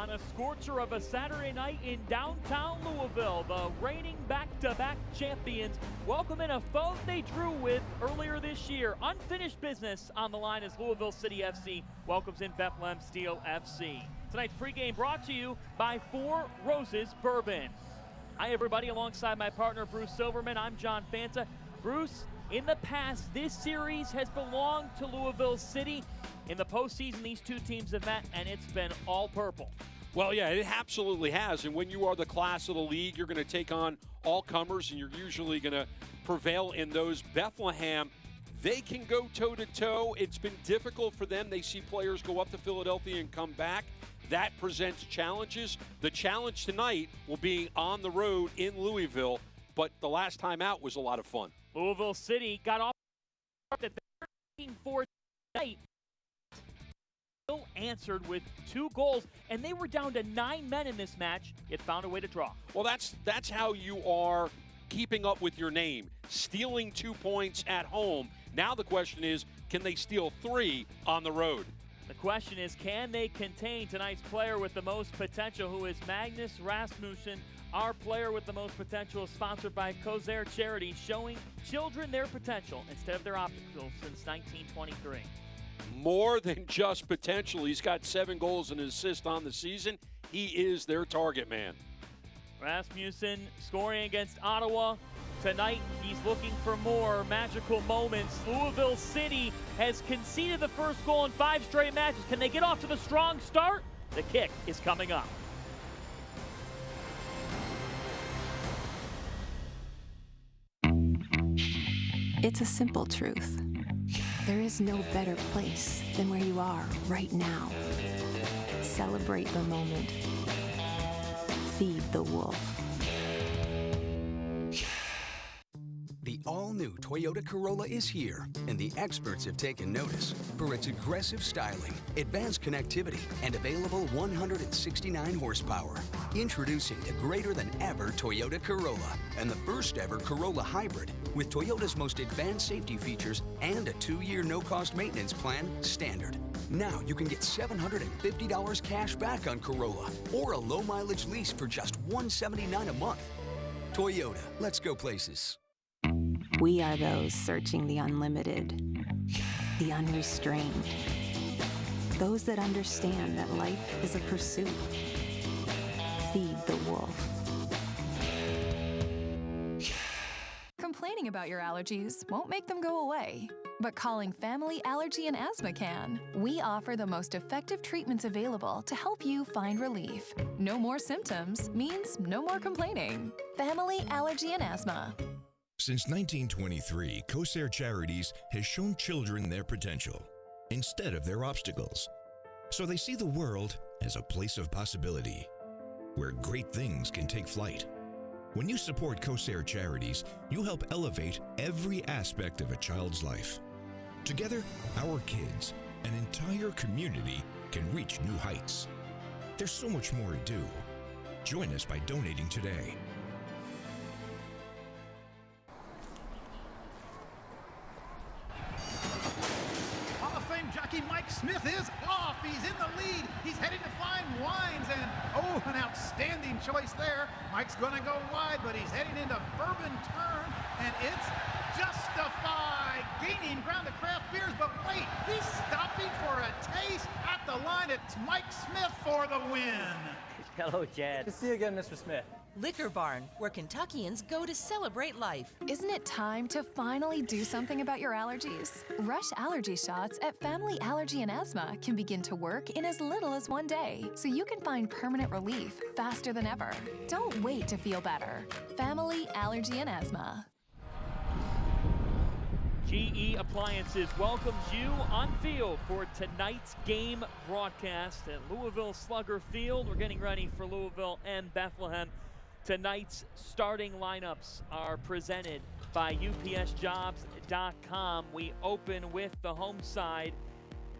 on a scorcher of a Saturday night in downtown Louisville. The reigning back-to-back champions welcome in a foe they drew with earlier this year. Unfinished business on the line as Louisville City FC welcomes in Bethlehem Steel FC. Tonight's pregame brought to you by Four Roses Bourbon. Hi everybody, alongside my partner Bruce Silverman, I'm John Fanta. Bruce, in the past, this series has belonged to Louisville City. In the postseason, these two teams have met, and it's been all purple. Well, yeah, it absolutely has. And when you are the class of the league, you're going to take on all comers, and you're usually going to prevail in those. Bethlehem, they can go toe-to-toe. It's been difficult for them. They see players go up to Philadelphia and come back. That presents challenges. The challenge tonight will be on the road in Louisville, but the last time out was a lot of fun. Louisville City got off that they're looking for tonight. Still answered with 2 goals, and they were down to 9 men in this match. It found a way to draw. Well, that's how you are keeping up with your name, stealing 2 points at home. Now the question is, can they steal 3 on the road? The question is, can they contain tonight's player with the most potential, who is Magnus Rasmussen? Our player with the most potential is sponsored by Kosair Charity, showing children their potential instead of their obstacles since 1923. More than just potential. He's got 7 goals and an assist on the season. He is their target man. Rasmussen scoring against Ottawa. Tonight, he's looking for more magical moments. Louisville City has conceded the first goal in 5 straight matches. Can they get off to the strong start? The kick is coming up. It's a simple truth. There is no better place than where you are right now. Celebrate the moment. Feed the wolf. The all-new Toyota Corolla is here, and the experts have taken notice for its aggressive styling, advanced connectivity, and available 169 horsepower. Introducing the greater-than-ever Toyota Corolla and the first-ever Corolla Hybrid with Toyota's most advanced safety features and a 2-year no-cost maintenance plan standard. Now you can get $750 cash back on Corolla or a low-mileage lease for just $179 a month. Toyota, let's go places. We are those searching the unlimited, the unrestrained. Those that understand that life is a pursuit. Feed the wolf. Complaining about your allergies won't make them go away, but calling Family Allergy and Asthma can. We offer the most effective treatments available to help you find relief. No more symptoms means no more complaining. Family Allergy and Asthma. Since 1923, Kosair Charities has shown children their potential instead of their obstacles. So they see the world as a place of possibility, where great things can take flight. When you support Kosair Charities, you help elevate every aspect of a child's life. Together, our kids, an entire community, can reach new heights. There's so much more to do. Join us by donating today. Mike Smith is off. He's in the lead. He's heading to find Wines, and oh, an outstanding choice there. Mike's going to go wide, but he's heading into Bourbon Turn, and it's justified. Gaining ground to Craft Beers, but wait, he's stopping for a taste at the line. It's Mike Smith for the win. Hello, Chad. Good to see you again, Mr. Smith. Liquor Barn, where Kentuckians go to celebrate life. Isn't it time to finally do something about your allergies? Rush allergy shots at Family Allergy and Asthma can begin to work in as little as 1 day, so you can find permanent relief faster than ever. Don't wait to feel better. Family Allergy and Asthma. GE Appliances welcomes you on field for tonight's game broadcast at Louisville Slugger Field. We're getting ready for Louisville and Bethlehem. Tonight's starting lineups are presented by UPSjobs.com. We open with the home side,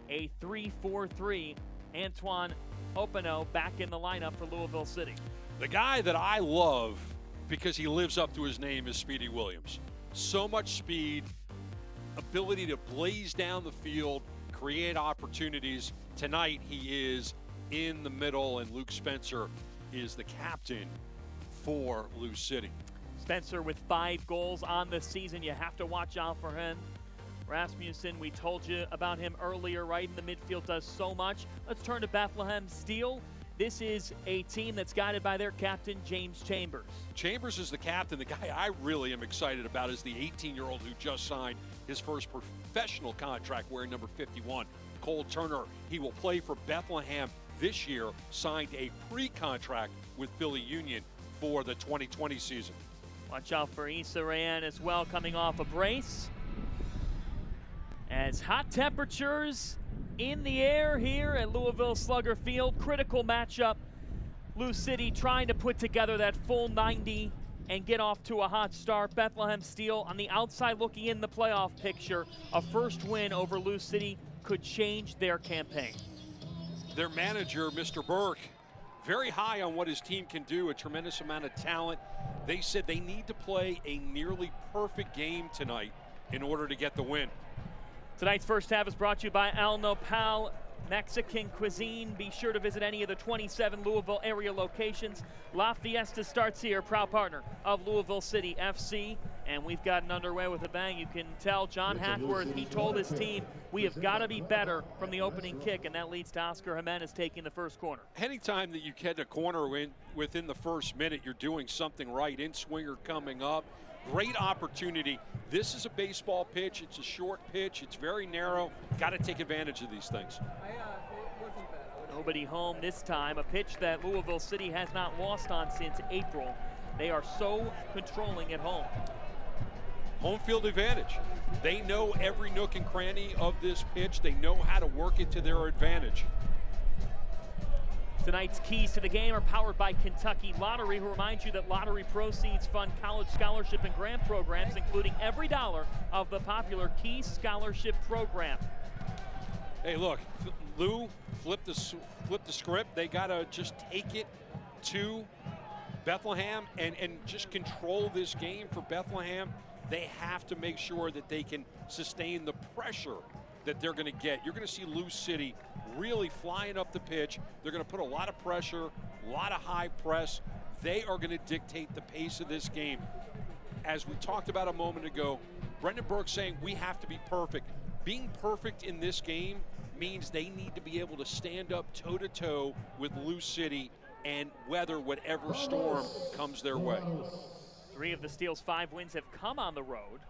a 3-4-3. Antoine Openo back in the lineup for Louisville City. The guy that I love because he lives up to his name is Speedy Williams. So much speed, ability to blaze down the field, create opportunities. Tonight he is in the middle, and Luke Spencer is the captain for Lou City. Spencer with 5 goals on the season. You have to watch out for him. Rasmussen, we told you about him earlier, right in the midfield, does so much. Let's turn to Bethlehem Steel. This is a team that's guided by their captain, James Chambers. Chambers is the captain. The guy I really am excited about is the 18-year-old who just signed his first professional contract wearing number 51, Cole Turner. He will play for Bethlehem this year, signed a pre-contract with Philly Union for the 2020 season. Watch out for Issa Rayan as well, coming off a brace. As hot temperatures in the air here at Louisville Slugger Field. Critical matchup. Lou City trying to put together that full 90 and get off to a hot start. Bethlehem Steel on the outside looking in the playoff picture. A first win over Lou City could change their campaign. Their manager, Mr. Burke, very high on what his team can do, a tremendous amount of talent. They said they need to play a nearly perfect game tonight in order to get the win. Tonight's first half is brought to you by Al Nopal Mexican Cuisine. Be sure to visit any of the 27 Louisville area locations. La Fiesta starts here, proud partner of Louisville City FC. And we've gotten underway with a bang. You can tell John Hackworth, he told his team, we have got to be better from the opening kick, and that leads to Oscar Jimenez taking the first corner. Anytime that you get a corner within the first minute, you're doing something right. In-swinger coming up. Great opportunity. This is a baseball pitch. It's a short pitch. It's very narrow. Got to take advantage of these things. Nobody home this time. A pitch that Louisville City has not lost on since April. They are so controlling at home. Home field advantage. They know every nook and cranny of this pitch. They know how to work it to their advantage. Tonight's keys to the game are powered by Kentucky Lottery, who reminds you that lottery proceeds fund college scholarship and grant programs, including every dollar of the popular Key Scholarship Program. Hey, look, Lou flipped the script. They got to just take it to Bethlehem and just control this game for Bethlehem. They have to make sure that they can sustain the pressure that they're going to get. You're going to see Lou City really flying up the pitch. They're going to put a lot of pressure, a lot of high press. They are going to dictate the pace of this game. As we talked about a moment ago, Brendan Burke saying we have to be perfect. Being perfect in this game means they need to be able to stand up toe-to-toe with Lou City and weather whatever storm comes their way. 3 of the Steel's 5 wins have come on the road.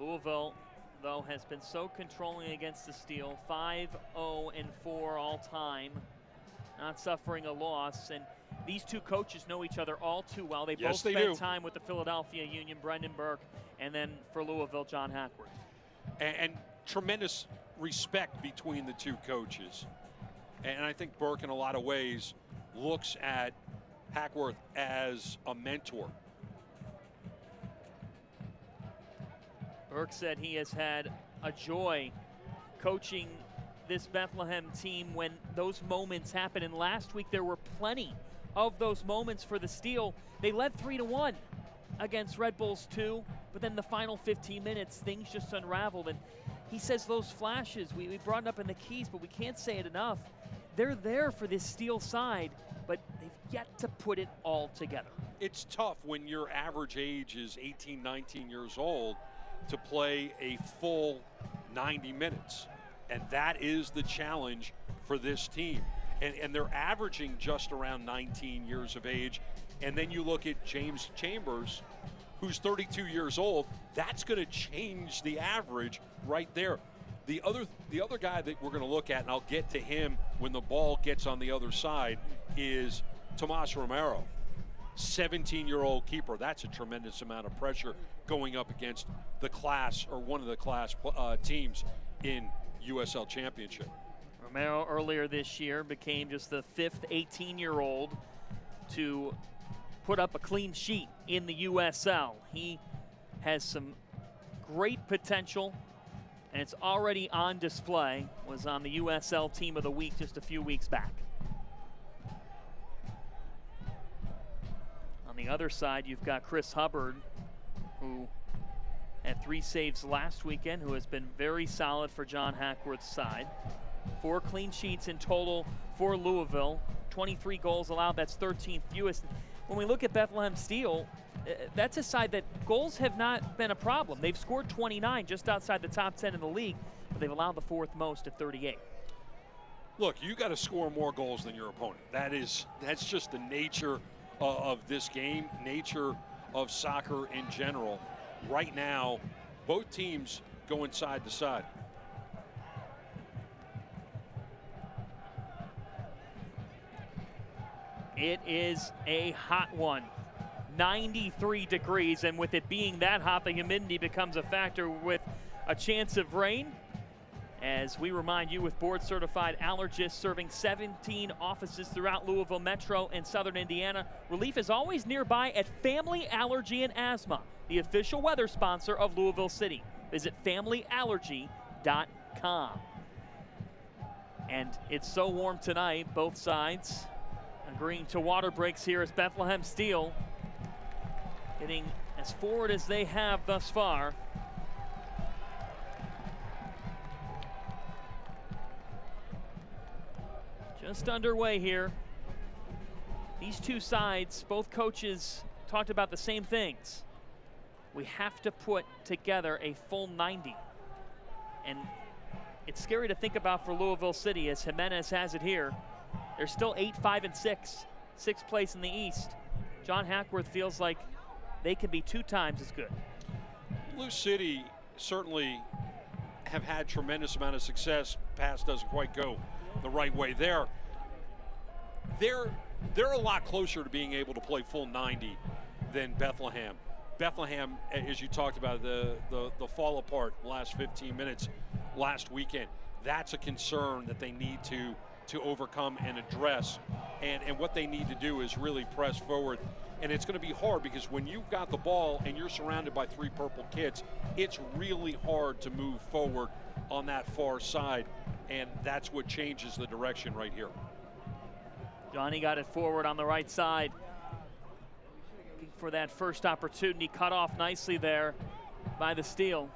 Louisville, though, has been so controlling against the Steel, 5-0-4 all time, not suffering a loss. And these two coaches know each other all too well. They both spent time with the Philadelphia Union, Brendan Burke, and then for Louisville, John Hackworth. And tremendous respect between the two coaches. And I think Burke, in a lot of ways, looks at Hackworth as a mentor. Burke said he has had a joy coaching this Bethlehem team when those moments happen. And last week there were plenty of those moments for the Steel. They led 3-1 against Red Bulls 2, but then the final 15 minutes, things just unraveled. And he says those flashes, we brought it up in the keys, but we can't say it enough. They're there for this Steel side, but they've yet to put it all together. It's tough when your average age is 18, 19 years old to play a full 90 minutes. And that is the challenge for this team. And they're averaging just around 19 years of age. And then you look at James Chambers, who's 32 years old. That's going to change the average right there. The other guy that we're going to look at, and I'll get to him when the ball gets on the other side, is Tomas Romero, 17-year-old keeper. That's a tremendous amount of pressure going up against the class, or one of the class teams in USL Championship. Romero earlier this year became just the 5th 18-year-old to put up a clean sheet in the USL. He has some great potential, and it's already on display. Was on the USL Team of the Week just a few weeks back. On the other side, you've got Chris Hubbard, who had 3 saves last weekend, who has been very solid for John Hackworth's side. 4 clean sheets in total for Louisville. 23 goals allowed, that's 13th fewest. When we look at Bethlehem Steel, that's a side that goals have not been a problem. They've scored 29, just outside the top 10 in the league, but they've allowed the 4th most at 38. Look, you got to score more goals than your opponent. That's just the nature of this game, nature of soccer in general. Right now, both teams going side to side. It is a hot one. 93 degrees, and with it being that hot, the humidity becomes a factor with a chance of rain. As we remind you, with board-certified allergists serving 17 offices throughout Louisville Metro and Southern Indiana, relief is always nearby at Family Allergy and Asthma, the official weather sponsor of Louisville City. Visit FamilyAllergy.com. And it's so warm tonight, both sides agreeing to water breaks here as Bethlehem Steel getting as forward as they have thus far. Just underway here. These two sides, both coaches talked about the same things. We have to put together a full 90. And it's scary to think about for Louisville City, as Jimenez has it here. They're still 8-5-6, 6th place in the East. John Hackworth feels like they can be 2 times as good. Lou City certainly have had tremendous amount of success. Pass doesn't quite go the right way there. They're a lot closer to being able to play full 90 than Bethlehem. Bethlehem, as you talked about, the fall apart last 15 minutes last weekend, that's a concern that they need to overcome and address. And what they need to do is really press forward. And it's going to be hard because when you've got the ball and you're surrounded by 3 purple kids, it's really hard to move forward on that far side. And that's what changes the direction right here. Johnny got it forward on the right side. Looking for that first opportunity, cut off nicely there by the Steel.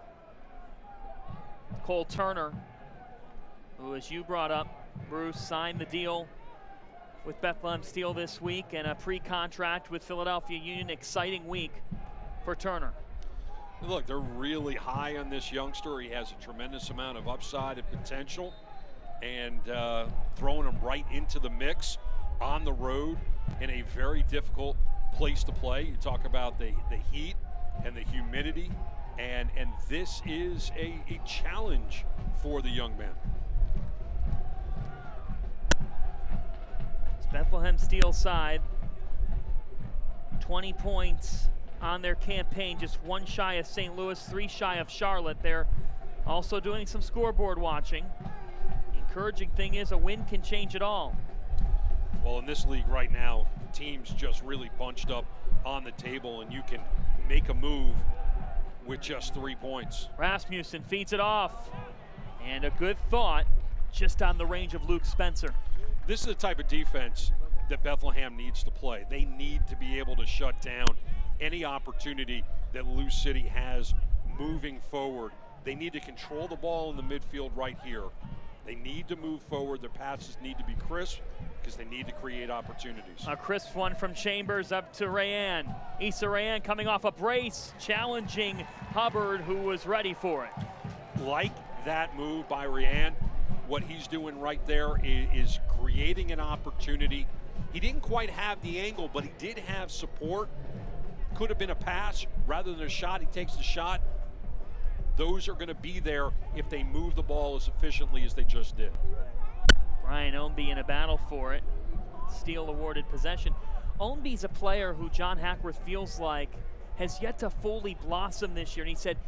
Cole Turner, who, as you brought up, Bruce, signed the deal with Bethlehem Steel this week and a pre-contract with Philadelphia Union. Exciting week for Turner. Look, they're really high on this youngster. He has a tremendous amount of upside and potential, and throwing him right into the mix on the road in a very difficult place to play. You talk about the heat and the humidity, and this is a challenge for the young man. Bethlehem Steel side, 20 points on their campaign, just 1 shy of St. Louis, 3 shy of Charlotte. They're also doing some scoreboard watching. The encouraging thing is a win can change it all. Well, in this league right now, teams just really bunched up on the table, and you can make a move with just 3 points. Rasmussen feeds it off, and a good thought just on the range of Luke Spencer. This is the type of defense that Bethlehem needs to play. They need to be able to shut down any opportunity that Lou City has moving forward. They need to control the ball in the midfield right here. They need to move forward. Their passes need to be crisp because they need to create opportunities. A crisp one from Chambers up to Rayan. Issa Rayan coming off a brace, challenging Hubbard, who was ready for it. Like that move by Rayan. What he's doing right there is creating an opportunity. He didn't quite have the angle, but he did have support. Could have been a pass rather than a shot. He takes the shot. Those are going to be there if they move the ball as efficiently as they just did. Brian Ownby in a battle for it. Steel awarded possession. Ownby's a player who John Hackworth feels like has yet to fully blossom this year. And he said,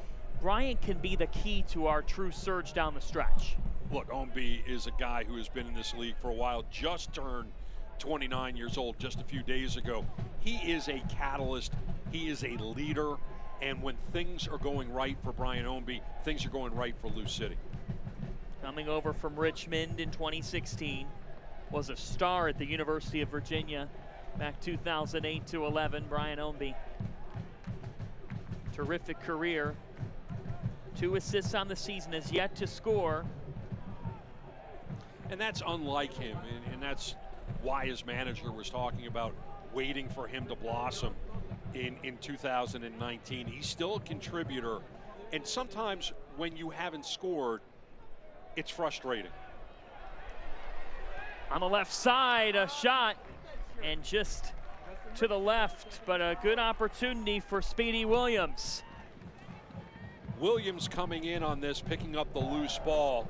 Brian can be the key to our true surge down the stretch. Look, Ownby is a guy who has been in this league for a while, just turned 29 years old just a few days ago. He is a catalyst. He is a leader. And when things are going right for Brian Ownby, things are going right for Lou City. Coming over from Richmond in 2016, was a star at the University of Virginia back 2008 to 11. Brian Ownby, terrific career. 2 assists on the season, has yet to score. And that's unlike him, and that's why his manager was talking about waiting for him to blossom in 2019. He's still a contributor, and sometimes when you haven't scored, it's frustrating. On the left side, a shot, and just to the left, but a good opportunity for Speedy Williams. Williams coming in on this, picking up the loose ball.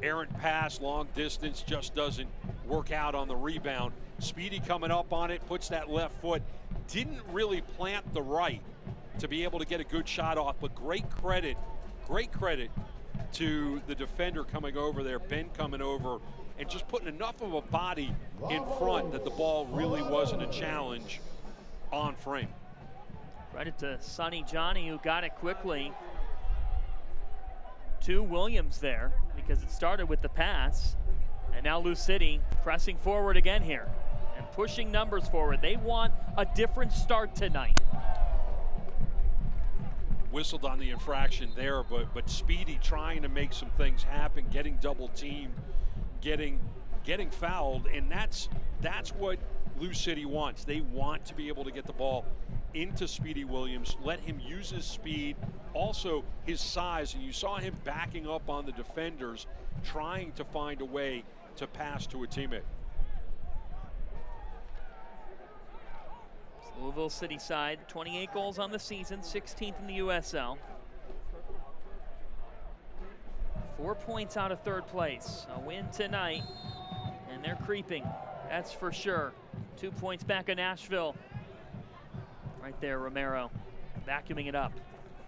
Errant pass, long distance, just doesn't work out on the rebound. Speedy coming up on it, puts that left foot. Didn't really plant the right to be able to get a good shot off, but great credit to the defender coming over there, Ben coming over, and just putting enough of a body in front that the ball really wasn't a challenge on frame. Right into Sonny Johnny, who got it quickly to Williams there, because it started with the pass. And now Lou City pressing forward again here and pushing numbers forward. They want a different start tonight. Whistled on the infraction there, but Speedy trying to make some things happen, getting double teamed, getting fouled, and that's what Lou City wants. They want to be able to get the ball into Speedy Williams, let him use his speed, also his size, and you saw him backing up on the defenders, trying to find a way to pass to a teammate. Louisville City side, 28 goals on the season, 16th in the USL. 4 points out of third place. A win tonight, and they're creeping, that's for sure. 2 points back in Nashville. Right there, Romero vacuuming it up.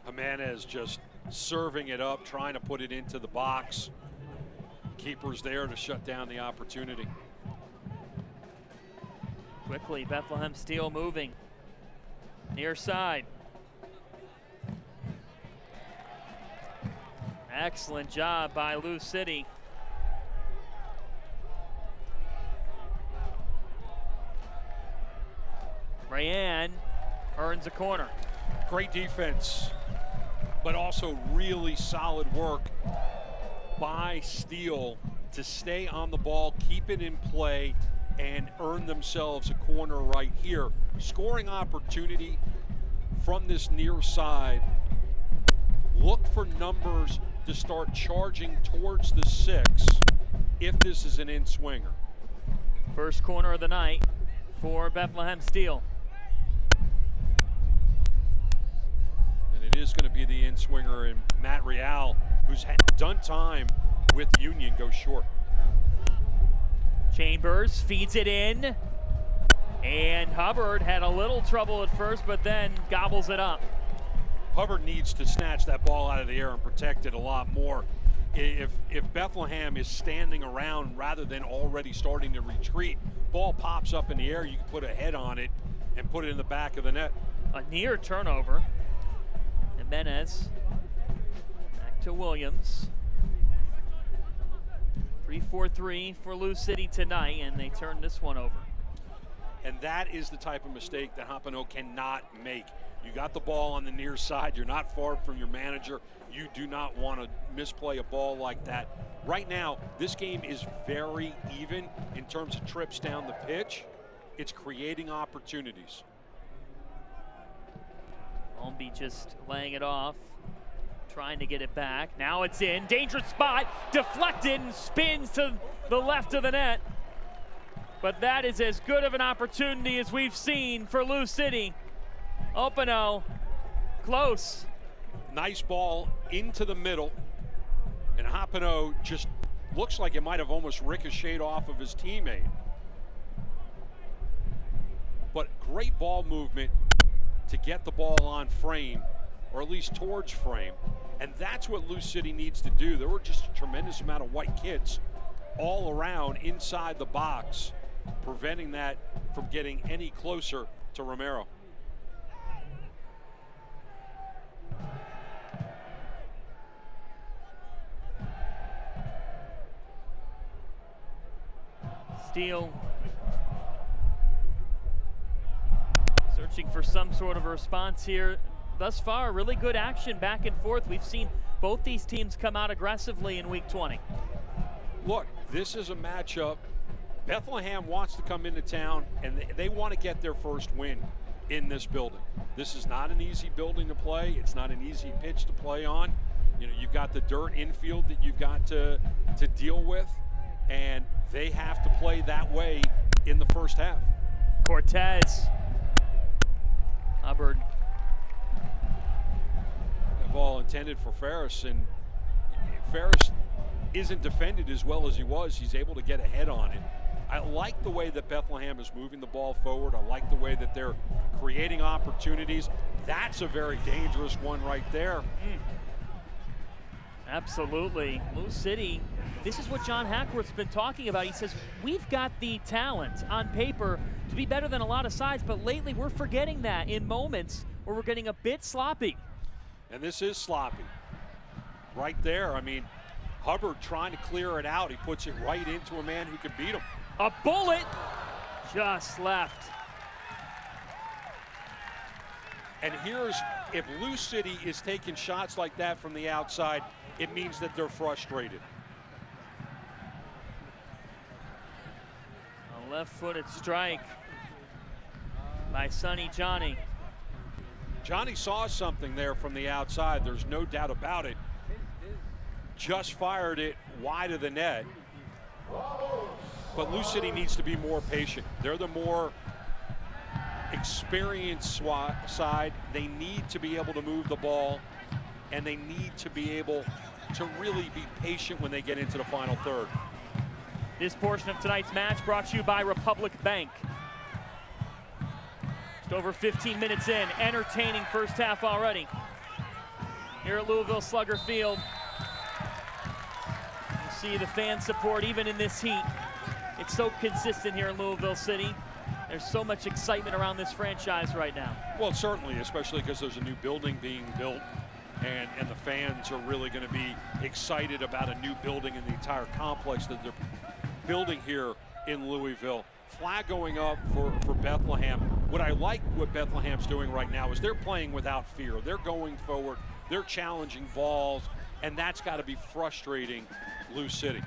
Jimenez just serving it up, trying to put it into the box. Keeper's there to shut down the opportunity. Quickly, Bethlehem Steel moving. Near side. Excellent job by Lou City. Rayan earns a corner. Great defense, but also really solid work by Steele to stay on the ball, keep it in play, and earn themselves a corner right here. Scoring opportunity from this near side. Look for numbers to start charging towards the 6 if this is an in-swinger. First corner of the night for Bethlehem Steel. And it is going to be the in-swinger, and Matt Real, who's done time with Union, goes short. Chambers feeds it in, and Hubbard had a little trouble at first, but then gobbles it up. Hubbard needs to snatch that ball out of the air and protect it a lot more. If Bethlehem is standing around rather than already starting to retreat, ball pops up in the air, you can put a head on it and put it in the back of the net. A near turnover. Jimenez back to Williams. 3-4-3 for Lou City tonight, and they turn this one over. And that is the type of mistake that Hopino cannot make. You got the ball on the near side. You're not far from your manager. You do not want to misplay a ball like that. Right now, this game is very even in terms of trips down the pitch. It's creating opportunities. Holmby just laying it off, trying to get it back. Now it's in, dangerous spot, deflected and spins to the left of the net. But that is as good of an opportunity as we've seen for Lou City. Opino, close. Nice ball into the middle, and Hopino just looks like it might have almost ricocheted off of his teammate. But great ball movement to get the ball on frame, or at least towards frame. And that's what Lou City needs to do. There were just a tremendous amount of white kids all around inside the box, preventing that from getting any closer to Romero. Steele searching for some sort of a response here. Thus far, really good action back and forth. We've seen both these teams come out aggressively in week 20. look, this is a matchup. Bethlehem wants to come into town, and they want to get their first win in this building. This is not an easy building to play. It's not an easy pitch to play on. You know, you've got the dirt infield that you've got to deal with, and they have to play that way in the first half. Cortez. Hubbard. The ball intended for Ferris, and Ferris isn't defended as well as he was. He's able to get ahead on it. I like the way that Bethlehem is moving the ball forward. I like the way that they're creating opportunities. That's a very dangerous one right there. Absolutely. Lou City, this is what John Hackworth's been talking about. He says, we've got the talent on paper to be better than a lot of sides, but lately we're forgetting that in moments where we're getting a bit sloppy. And this is sloppy. Right there, I mean, Hubbard trying to clear it out. He puts it right into a man who can beat him. A bullet just left. And here's, if Lou City is taking shots like that from the outside, it means that they're frustrated. A left-footed strike by Sonny Johnny. Johnny saw something there from the outside. There's no doubt about it. Just fired it wide of the net. But Lou City needs to be more patient. They're the more experienced side. They need to be able to move the ball, and they need to be able to really be patient when they get into the final third. This portion of tonight's match brought to you by Republic Bank. Just over 15 minutes in, entertaining first half already. Here at Louisville Slugger Field. You see the fan support even in this heat. It's so consistent here in Louisville City. There's so much excitement around this franchise right now. Well, certainly, especially because there's a new building being built, and the fans are really going to be excited about a new building and the entire complex that they're building here in Louisville. Flag going up for Bethlehem. What I like what Bethlehem's doing right now is they're playing without fear. They're going forward. They're challenging balls, and that's got to be frustrating Lou City.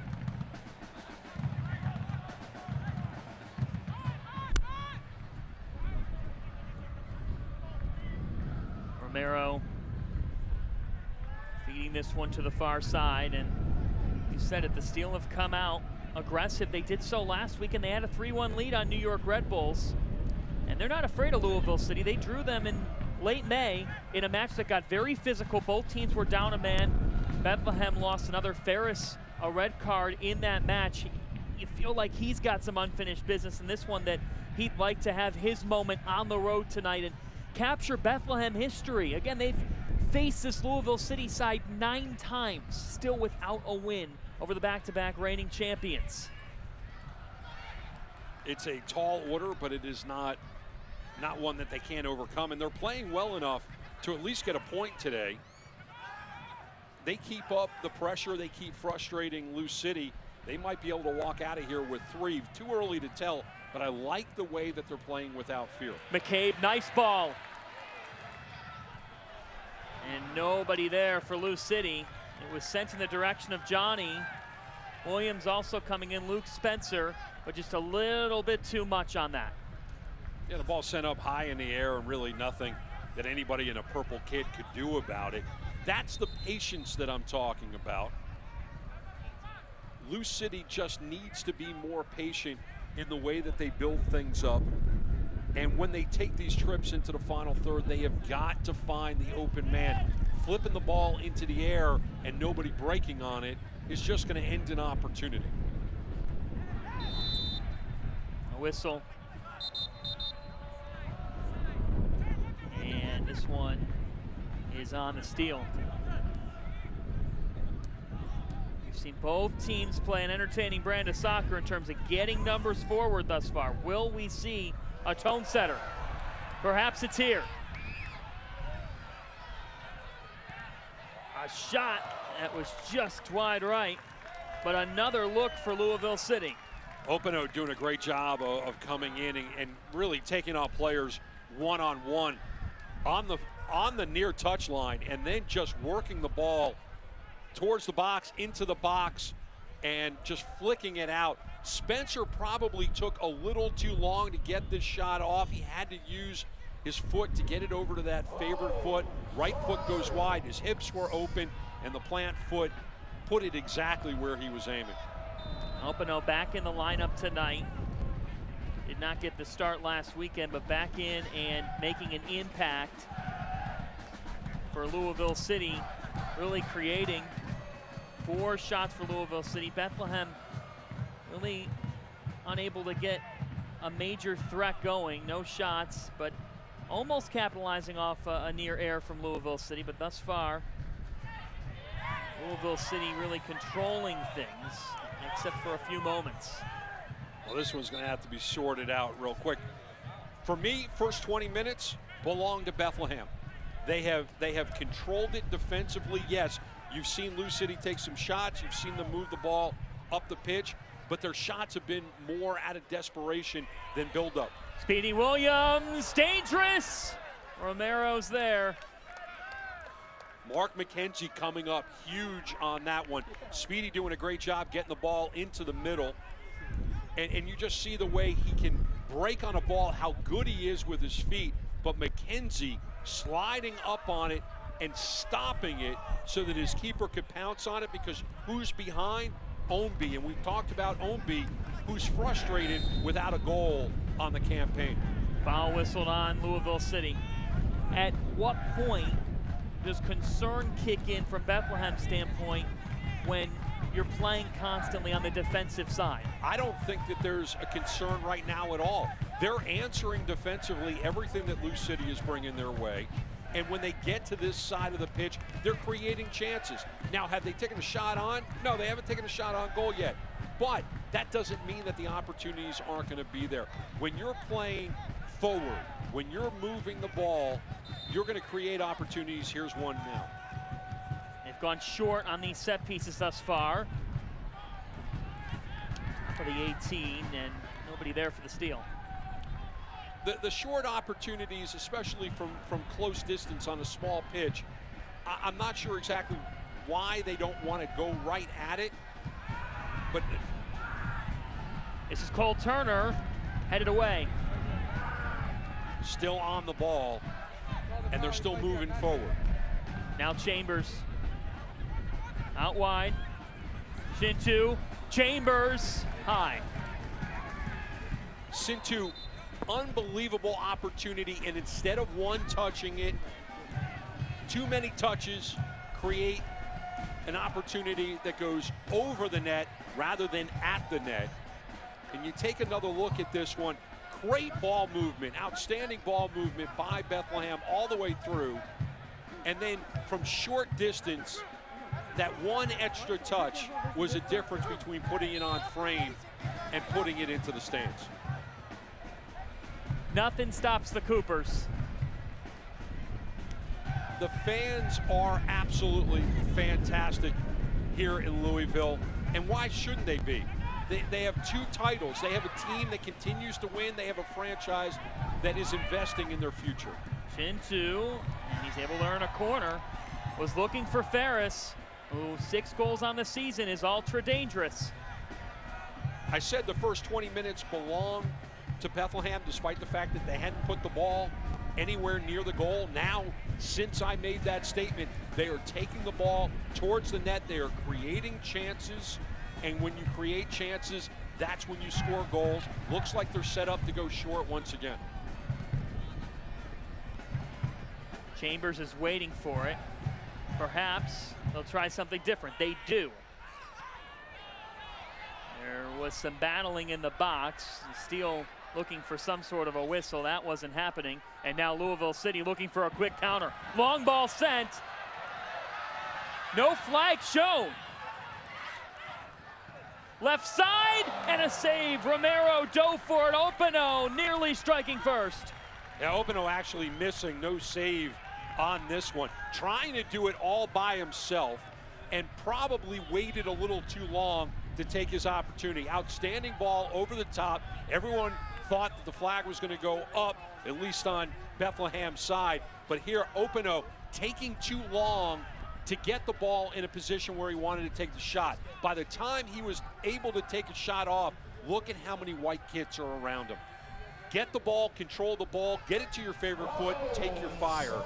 Romero feeding this one to the far side, and you said it, the Steel have come out aggressive. They did so last week, and they had a 3-1 lead on New York Red Bulls, and they're not afraid of Louisville City. They drew them in late May in a match that got very physical. Both teams were down a man. Bethlehem lost another Ferris a red card in that match. You feel like he's got some unfinished business in this one, that he'd like to have his moment on the road tonight and capture Bethlehem history. Again, they've faced this Louisville City side 9 times, still without a win over the back-to-back reigning champions. It's a tall order, but it is not one that they can't overcome, and they're playing well enough to at least get a point today. They keep up the pressure, they keep frustrating Lou City. They might be able to walk out of here with 3. Too early to tell, but I like the way that they're playing without fear. McCabe, nice ball. And nobody there for Lou City. It was sent in the direction of Johnny. Williams also coming in, Luke Spencer, but just a little bit too much on that. Yeah, the ball sent up high in the air, and really nothing that anybody in a purple kit could do about it. That's the patience that I'm talking about. Lou City just needs to be more patient in the way that they build things up. And when they take these trips into the final third, they have got to find the open man. Flipping the ball into the air and nobody breaking on it is just going to end an opportunity. A whistle. And this one is on the steal. We've seen both teams play an entertaining brand of soccer in terms of getting numbers forward thus far. Will we see a tone setter? Perhaps it's here. A shot that was just wide right, but another look for Louisville City. Openo doing a great job of coming in and really taking out players one-on-one on the near touch line, and then just working the ball towards the box, into the box, and just flicking it out. Spencer probably took a little too long to get this shot off. He had to use his foot to get it over to that favored foot. Right foot goes wide, his hips were open, and the plant foot put it exactly where he was aiming. Openo back in the lineup tonight. Did not get the start last weekend, but back in and making an impact for Louisville City, really creating 4 shots for Louisville City. Bethlehem really unable to get a major threat going. No shots, but almost capitalizing off a near air from Louisville City. But thus far, Louisville City really controlling things, except for a few moments. Well, this one's going to have to be sorted out real quick. For me, first 20 minutes belong to Bethlehem. They have controlled it defensively. Yes, you've seen Lou City take some shots. You've seen them move the ball up the pitch, but their shots have been more out of desperation than build-up. Speedy Williams, dangerous. Romero's there. Mark McKenzie coming up huge on that one. Speedy doing a great job getting the ball into the middle. And you just see the way he can break on a ball, how good he is with his feet. But McKenzie sliding up on it and stopping it so that his keeper could pounce on it, because who's behind? Ownby. And we've talked about Ownby, who's frustrated without a goal on the campaign. Foul whistled on Louisville City. At what point does concern kick in from Bethlehem's standpoint when you're playing constantly on the defensive side? I don't think that there's a concern right now at all. They're answering defensively everything that Lou City is bringing their way. And when they get to this side of the pitch, they're creating chances. Now, have they taken a shot on? No, they haven't taken a shot on goal yet. But that doesn't mean that the opportunities aren't going to be there. When you're playing forward, when you're moving the ball, you're going to create opportunities. Here's one now. They've gone short on these set pieces thus far. For the 18, and nobody there for the steal. The short opportunities, especially from close distance on a small pitch, I'm not sure exactly why they don't want to go right at it. But this is Cole Turner, headed away. Still on the ball, and they're still moving forward. Now Chambers, out wide. Shintu, Chambers, high. Shintu, unbelievable opportunity, and instead of one touching it, too many touches create an opportunity that goes over the net rather than at the net. And you take another look at this one. Great ball movement, outstanding ball movement by Bethlehem all the way through. And then from short distance, that one extra touch was a difference between putting it on frame and putting it into the stands. Nothing stops the Coopers. The fans are absolutely fantastic here in Louisville, and why shouldn't they be? They have 2 titles. They have a team that continues to win. They have a franchise that is investing in their future. Shintu, and he's able to earn a corner, was looking for Ferris, who 6 goals on the season, is ultra dangerous. I said the first 20 minutes belong to Bethlehem, despite the fact that they hadn't put the ball anywhere near the goal. Now, since I made that statement, they are taking the ball towards the net. They are creating chances, and when you create chances, that's when you score goals. Looks like they're set up to go short once again. Chambers is waiting for it. Perhaps they'll try something different. They do. There was some battling in the box. Steele looking for some sort of a whistle. That wasn't happening. And now Louisville City looking for a quick counter. Long ball sent. No flag shown. Left side and a save. Romero dove for it. Openo nearly striking first. Yeah, Openo actually missing. No save on this one. Trying to do it all by himself and probably waited a little too long to take his opportunity. Outstanding ball over the top. Everyone thought that the flag was going to go up, at least on Bethlehem's side. But here, Openo taking too long to get the ball in a position where he wanted to take the shot. By the time he was able to take a shot off, look at how many white kits are around him. Get the ball, control the ball, get it to your favorite foot, take your fire.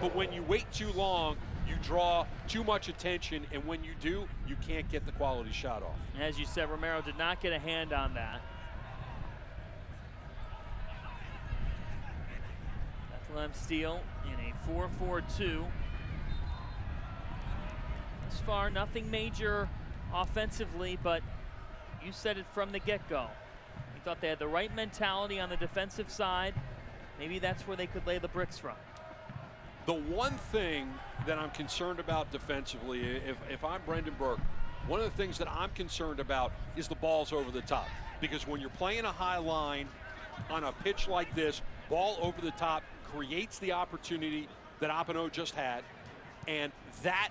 But when you wait too long, you draw too much attention, and when you do, you can't get the quality shot off. As you said, Romero did not get a hand on that. Bethlehem Steel in a 4-4-2. Thus far, nothing major offensively, but you said it from the get-go. You thought they had the right mentality on the defensive side. Maybe that's where they could lay the bricks from. The one thing that I'm concerned about defensively, if I'm Brendan Burke, one of the things that I'm concerned about is the balls over the top. Because when you're playing a high line on a pitch like this, ball over the top creates the opportunity that Oppenau just had, and that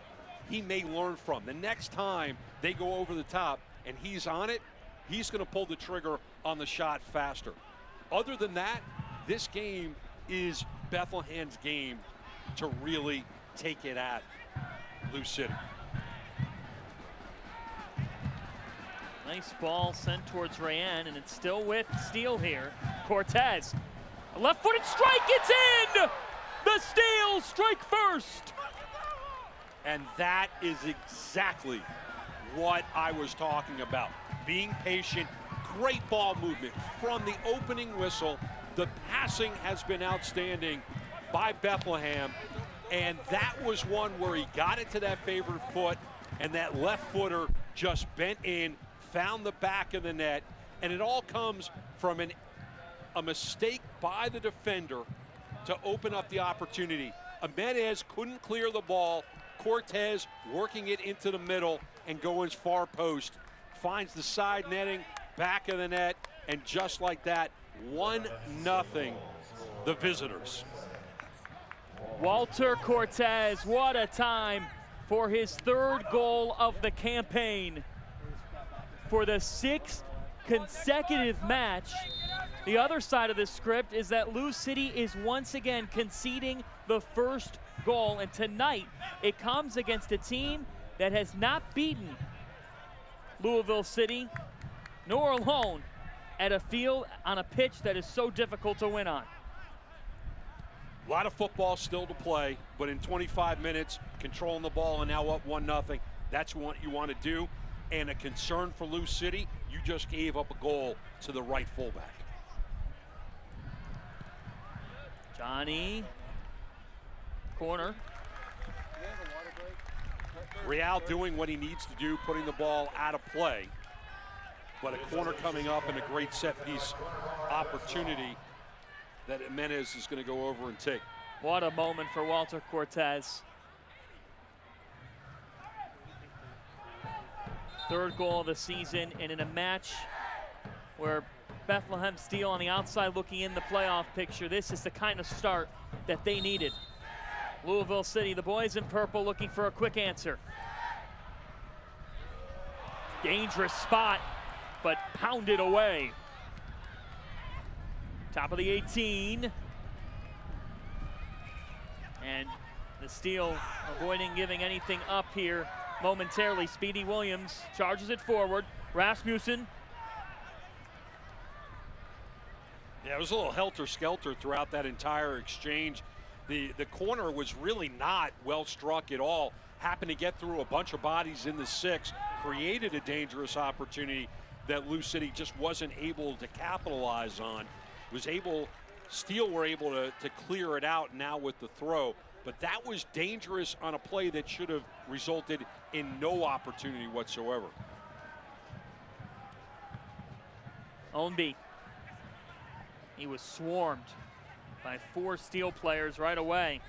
he may learn from. The next time they go over the top and he's on it, he's going to pull the trigger on the shot faster. Other than that, this game is Bethlehem's game to really take it at Lou City. Nice ball sent towards Rayan, and it's still with Steele here. Cortez, a left-footed strike, it's in! The Steele strike first! And that is exactly what I was talking about. Being patient, great ball movement from the opening whistle. The passing has been outstanding by Bethlehem, and that was one where he got it to that favorite foot, and that left footer just bent in, found the back of the net, and it all comes from a mistake by the defender to open up the opportunity. Jimenez couldn't clear the ball. Cortez working it into the middle and going far post. Finds the side netting, back of the net, and just like that, 1-0, the visitors. Walter Cortez, what a time for his third goal of the campaign. For the 6th consecutive match, the other side of the script is that Lou City is once again conceding the first goal, and tonight it comes against a team that has not beaten Louisville City, nor alone at a field on a pitch that is so difficult to win on. A lot of football still to play, but in 25 minutes, controlling the ball and now up 1-0, that's what you want to do. And a concern for Lou City, you just gave up a goal to the right fullback. Johnny, corner. Real doing what he needs to do, putting the ball out of play. But a corner coming up and a great set piece opportunity that Jimenez is going to go over and take. What a moment for Walter Cortez. Third goal of the season, and in a match where Bethlehem Steel on the outside looking in the playoff picture, this is the kind of start that they needed. Louisville City, the boys in purple, looking for a quick answer. Dangerous spot, but pounded away. Top of the 18. And the Steel avoiding giving anything up here momentarily. Speedy Williams charges it forward. Rasmussen. Yeah, it was a little helter-skelter throughout that entire exchange. The corner was really not well struck at all. Happened to get through a bunch of bodies in the 6, created a dangerous opportunity that Lou City just wasn't able to capitalize on. Steel were able to clear it out now with the throw, but that was dangerous on a play that should have resulted in no opportunity whatsoever. Ownby. He was swarmed by 4 Steel players right away.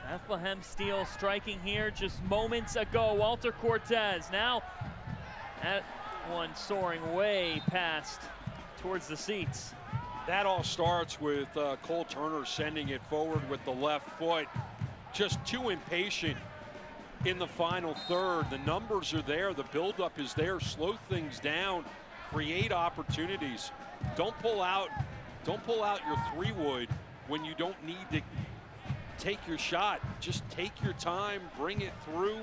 Bethlehem Steel striking here just moments ago. Walter Cortez now, that one soaring way past towards the seats. That all starts with Cole Turner sending it forward with the left foot. Just too impatient in the final third. The numbers are there, the buildup is there. Slow things down, create opportunities. Don't pull out your 3-wood when you don't need to take your shot. Just take your time, bring it through,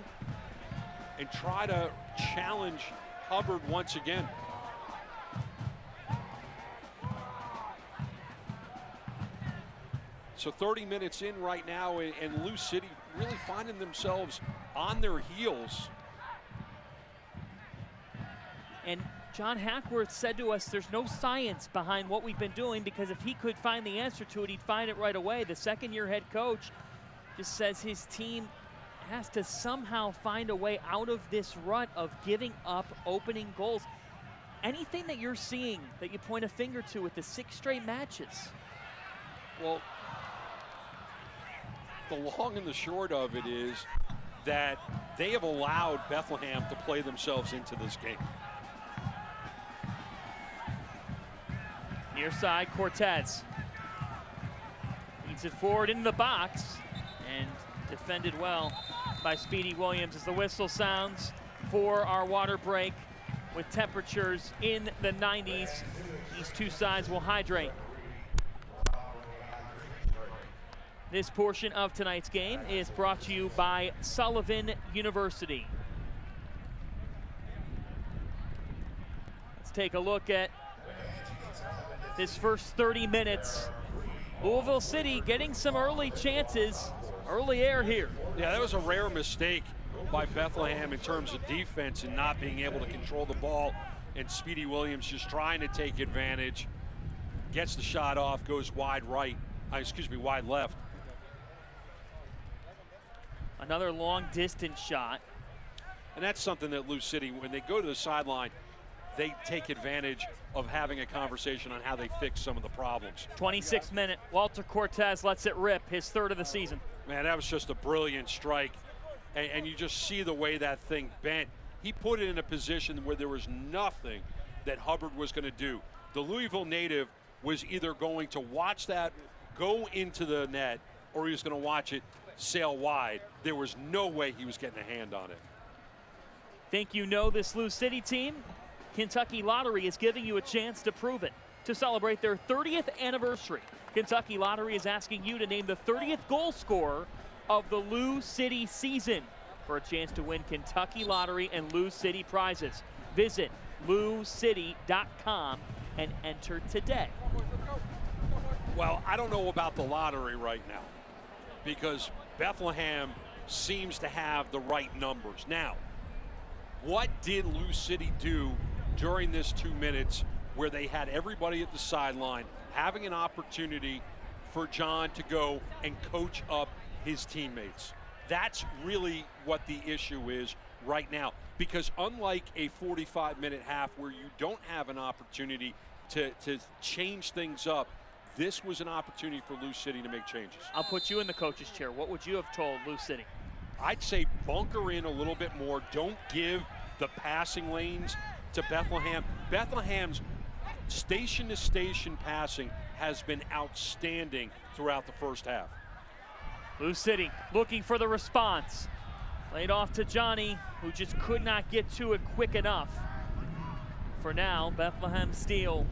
and try to challenge Hubbard once again. So 30 minutes in right now, and Lou City really finding themselves on their heels. And John Hackworth said to us there's no science behind what we've been doing, because if he could find the answer to it, he'd find it right away. The second-year head coach just says his team has to somehow find a way out of this rut of giving up opening goals. Anything that you're seeing that you point a finger to with the 6 straight matches? Well, the long and the short of it is that they have allowed Bethlehem to play themselves into this game. Near side, Cortez leads it forward into the box and defended well by Speedy Williams as the whistle sounds for our water break. With temperatures in the 90s, these two sides will hydrate. This portion of tonight's game is brought to you by Sullivan University. Let's take a look at this first 30 minutes. Louisville City getting some early chances, early air here. Yeah, that was a rare mistake by Bethlehem in terms of defense and not being able to control the ball. And Speedy Williams just trying to take advantage. Gets the shot off, goes wide right, wide left. Another long distance shot. And that's something that Lou City, when they go to the sideline, they take advantage of having a conversation on how they fix some of the problems. 26th minute, Walter Cortez lets it rip, his 3rd of the season. Man, that was just a brilliant strike. And you just see the way that thing bent. He put it in a position where there was nothing that Hubbard was going to do. The Louisville native was either going to watch that go into the net, or he was going to watch it sail wide. There was no way he was getting a hand on it. Think you know this Lou City team? Kentucky Lottery is giving you a chance to prove it. To celebrate their 30th anniversary, Kentucky Lottery is asking you to name the 30th goal scorer of the Lou City season for a chance to win Kentucky Lottery and Lou City prizes. Visit loucity.com and enter today. Well, I don't know about the lottery right now, because Bethlehem seems to have the right numbers. Now, what did Lou City do during this 2 minutes where they had everybody at the sideline having an opportunity for John to go and coach up his teammates? That's really what the issue is right now, because unlike a 45-minute half where you don't have an opportunity to change things up, this was an opportunity for Lou City to make changes. I'll put you in the coach's chair. What would you have told Lou City? I'd say bunker in a little bit more. Don't give the passing lanes to Bethlehem. Bethlehem's station-to-station passing has been outstanding throughout the first half. Lou City looking for the response. Laid off to Johnny, who just could not get to it quick enough. For now, Bethlehem Steel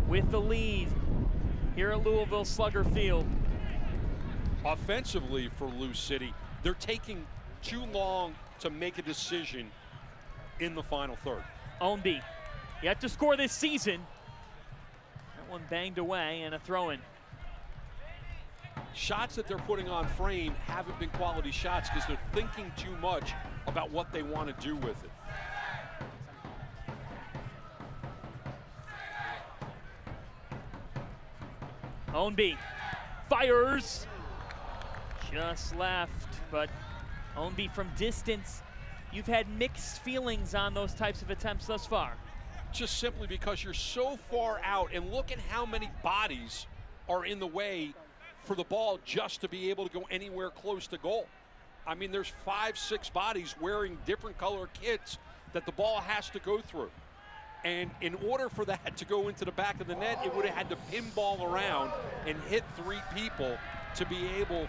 with the lead here at Louisville Slugger Field. Offensively for Lou City, they're taking too long to make a decision in the final third. Ownby, yet to score this season. That one banged away and a throw-in. Shots that they're putting on frame haven't been quality shots because they're thinking too much about what they want to do with it. Ownby fires, just left, but Ownby from distance. You've had mixed feelings on those types of attempts thus far. Just simply because you're so far out, and look at how many bodies are in the way for the ball just to be able to go anywhere close to goal. I mean, there's 5, 6 bodies wearing different color kits that the ball has to go through. And in order for that to go into the back of the net, it would have had to pinball around and hit 3 people to be able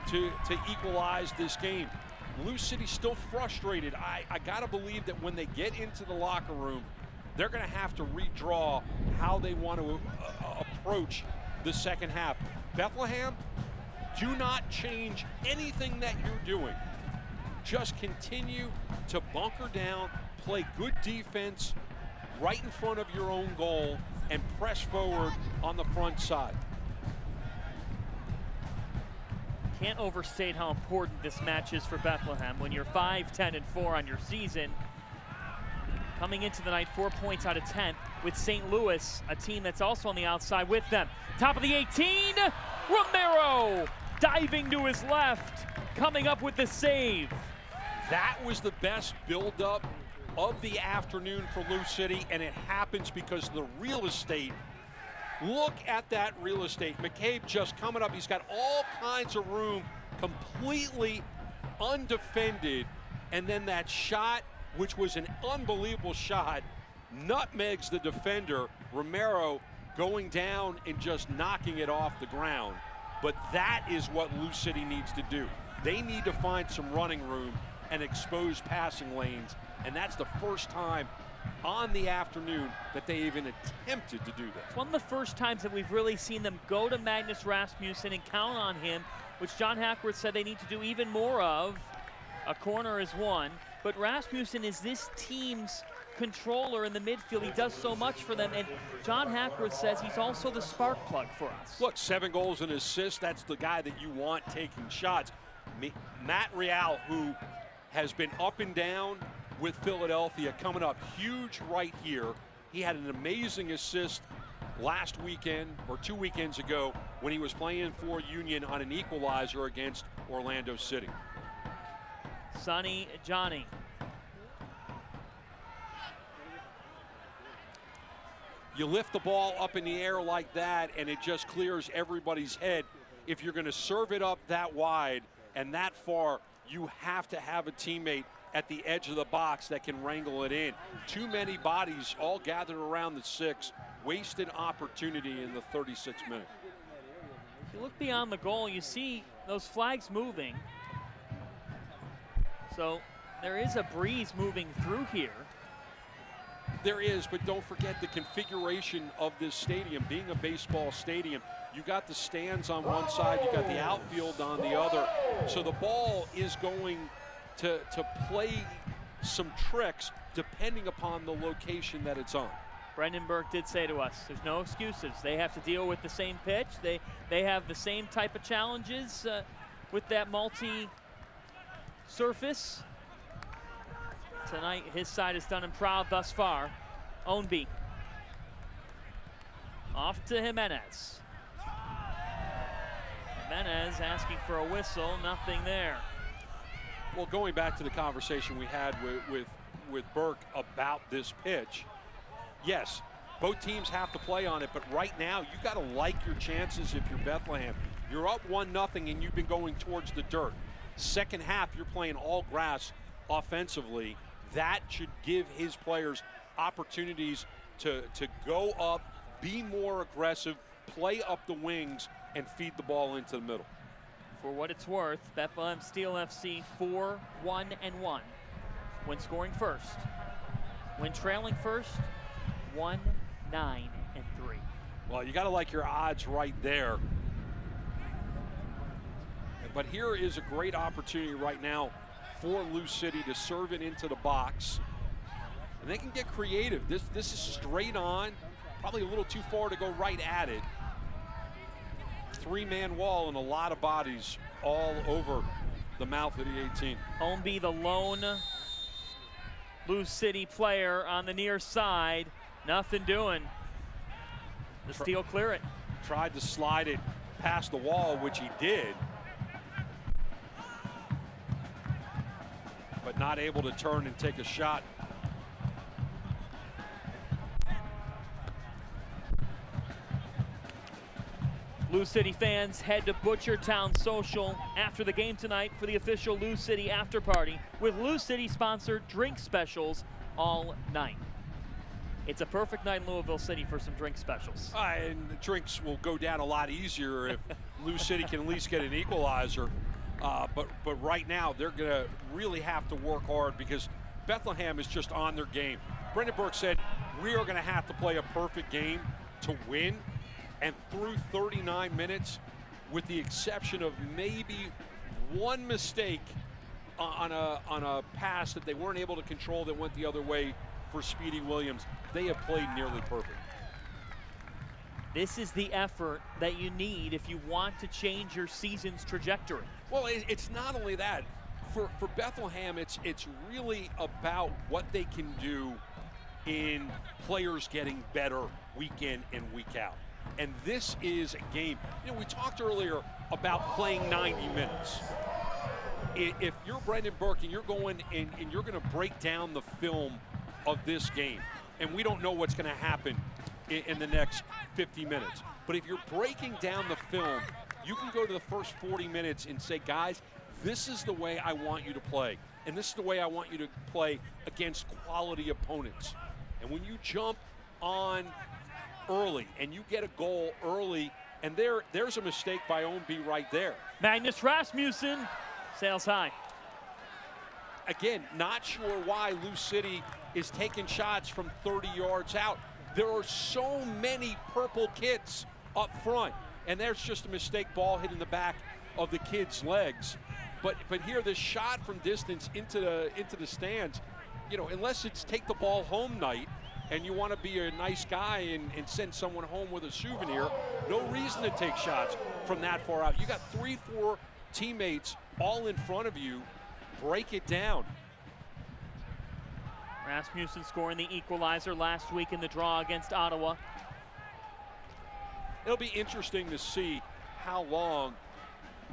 to equalize this game. Lou City's still frustrated. I gotta believe that when they get into the locker room, they're gonna have to redraw how they want to approach the second half. Bethlehem, do not change anything that you're doing. Just continue to bunker down, play good defense right in front of your own goal, and press forward on the front side. Can't overstate how important this match is for Bethlehem when you're 5-10-4 on your season. Coming into the night, 4 points out of 10 with St. Louis, a team that's also on the outside with them. Top of the 18, Romero diving to his left, coming up with the save. That was the best buildup of the afternoon for Lou City, and it happens because of the real estate. Look at that real estate. McCabe just coming up. He's got all kinds of room, completely undefended. And then that shot, which was an unbelievable shot, nutmegs the defender. Romero going down and just knocking it off the ground. But that is what Lou City needs to do. They need to find some running room and expose passing lanes. And that's the first time on the afternoon that they even attempted to do that. It's one of the first times that we've really seen them go to Magnus Rasmussen and count on him, which John Hackworth said they need to do even more of. A corner is one, but Rasmussen is this team's controller in the midfield. He does so much for them, and John Hackworth says he's also the spark plug for us. Look, 7 goals and assists, that's the guy that you want taking shots. Matt Real, who has been up and down with Philadelphia, coming up huge right here. He had an amazing assist last weekend or 2 weekends ago when he was playing for Union on an equalizer against Orlando City. Sonny Johnny. You lift the ball up in the air like that and it just clears everybody's head. If you're going to serve it up that wide and that far, you have to have a teammate at the edge of the box that can wrangle it in. Too many bodies all gathered around the 6. Wasted opportunity in the 36th minute. If you look beyond the goal, you see those flags moving. So there is a breeze moving through here. There is, but don't forget the configuration of this stadium. Being a baseball stadium, you got the stands on one side, you got the outfield on the other. So the ball is going to play some tricks depending upon the location that it's on. Brendan Burke did say to us, there's no excuses. They have to deal with the same pitch. They have the same type of challenges with that multi-surface. Tonight, his side has done him proud thus far. Ownby. Off to Jimenez. Jimenez asking for a whistle, nothing there. Well, going back to the conversation we had with Burke about this pitch, yes, both teams have to play on it, but right now you got to like your chances if you're Bethlehem. You're up 1-0 and you've been going towards the dirt. Second half, you're playing all grass offensively. That should give his players opportunities to go up, be more aggressive, play up the wings, and feed the ball into the middle. For what it's worth, Bethlehem Steel FC 4-1-1 when scoring first. When trailing first, 1-9-3. Well, you got to like your odds right there. But here is a great opportunity right now for Lou City to serve it into the box. And they can get creative. This is straight on, probably a little too far to go right at it. 3-man wall and a lot of bodies all over the mouth of the 18. Ownby, the lone Lou City player on the near side. Nothing doing. The Steel clear it. Tried to slide it past the wall, which he did. But not able to turn and take a shot. Lou City fans head to Butchertown Social after the game tonight for the official Lou City after party with Lou City sponsored drink specials all night. It's a perfect night in Louisville City for some drink specials. And the drinks will go down a lot easier if Lou City can at least get an equalizer. But right now they're going to really have to work hard because Bethlehem is just on their game. Brendan Burke said we are going to have to play a perfect game to win. And through 39 minutes, with the exception of maybe one mistake on a pass that they weren't able to control that went the other way for Speedy Williams. They have played nearly perfect. This is the effort that you need if you want to change your season's trajectory. Well, it's not only that. For Bethlehem, it's really about what they can do in players getting better week in and week out. And this is a game. You know, we talked earlier about playing 90 minutes. If you're Brendan Burke and you're going and you're going to break down the film of this game, and we don't know what's going to happen in the next 50 minutes. But if you're breaking down the film, you can go to the first 40 minutes and say, guys, this is the way I want you to play. And this is the way I want you to play against quality opponents. And when you jump on early and you get a goal early, and there's a mistake by Ownby right there. Magnus Rasmussen sails high. Again, not sure why Lou City is taking shots from 30 yards out. There are so many purple kids up front, and there's just a mistake, ball hitting the back of the kid's legs. But here, this shot from distance into the stands, you know, unless it's take the ball home night and you want to be a nice guy and send someone home with a souvenir, no reason to take shots from that far out. You got 3-4 teammates all in front of you. Break it down. Rasmussen scoring the equalizer last week in the draw against Ottawa. It'll be interesting to see how long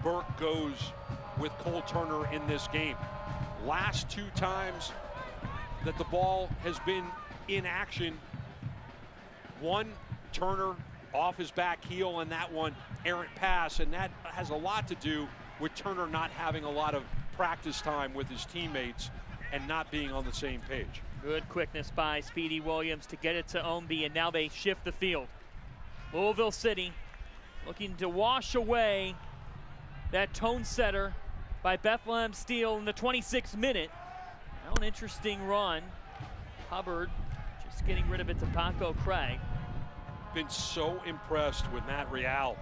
Burke goes with Cole Turner in this game. Last 2 times that the ball has been in action, one Turner off his back heel, and that one errant pass, and that has a lot to do with Turner not having a lot of practice time with his teammates and not being on the same page. Good quickness by Speedy Williams to get it to Ownby, and now they shift the field. Louisville City looking to wash away that tone setter by Bethlehem Steel in the 26th minute. Now an interesting run. Hubbard just getting rid of it to Paco Craig. Been so impressed with Matt Real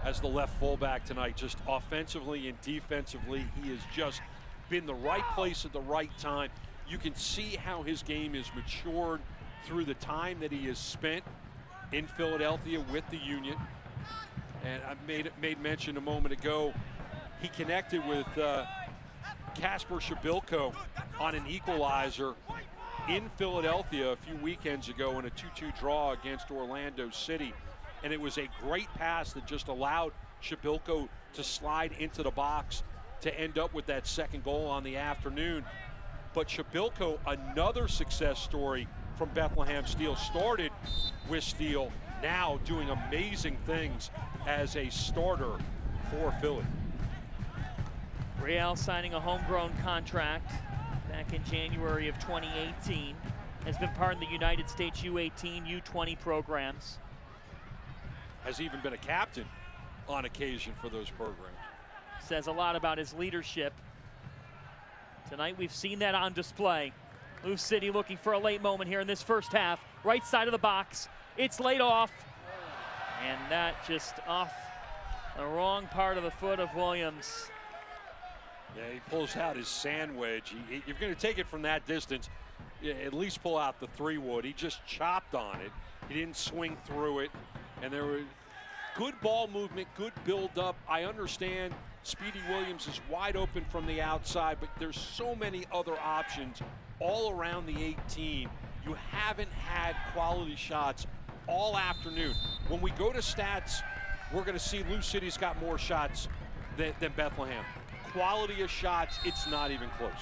as the left fullback tonight. Just offensively and defensively, he has just been the right place at the right time. You can see how his game has matured through the time that he has spent in Philadelphia with the Union. And I made mention a moment ago, he connected with Kasper Shabilko on an equalizer in Philadelphia a few weekends ago in a 2-2 draw against Orlando City. And it was a great pass that just allowed Shabilko to slide into the box to end up with that second goal on the afternoon. But Shabilko, another success story from Bethlehem Steel, started with Steel, now doing amazing things as a starter for Philly. Real signing a homegrown contract back in January of 2018. Has been part of the United States U18, U20 programs. Has even been a captain on occasion for those programs. Says a lot about his leadership. Tonight we've seen that on display. Lou City looking for a late moment here in this first half. Right side of the box. It's laid off. And that just off the wrong part of the foot of Williams. Yeah, he pulls out his sand wedge. You're going to take it from that distance, at least pull out the 3-wood. He just chopped on it. He didn't swing through it. And there was good ball movement, good build-up. I understand Speedy Williams is wide open from the outside, but there's so many other options all around the 18. You haven't had quality shots all afternoon. When we go to stats, we're going to see Lou City's got more shots than Bethlehem. Quality of shots, it's not even close.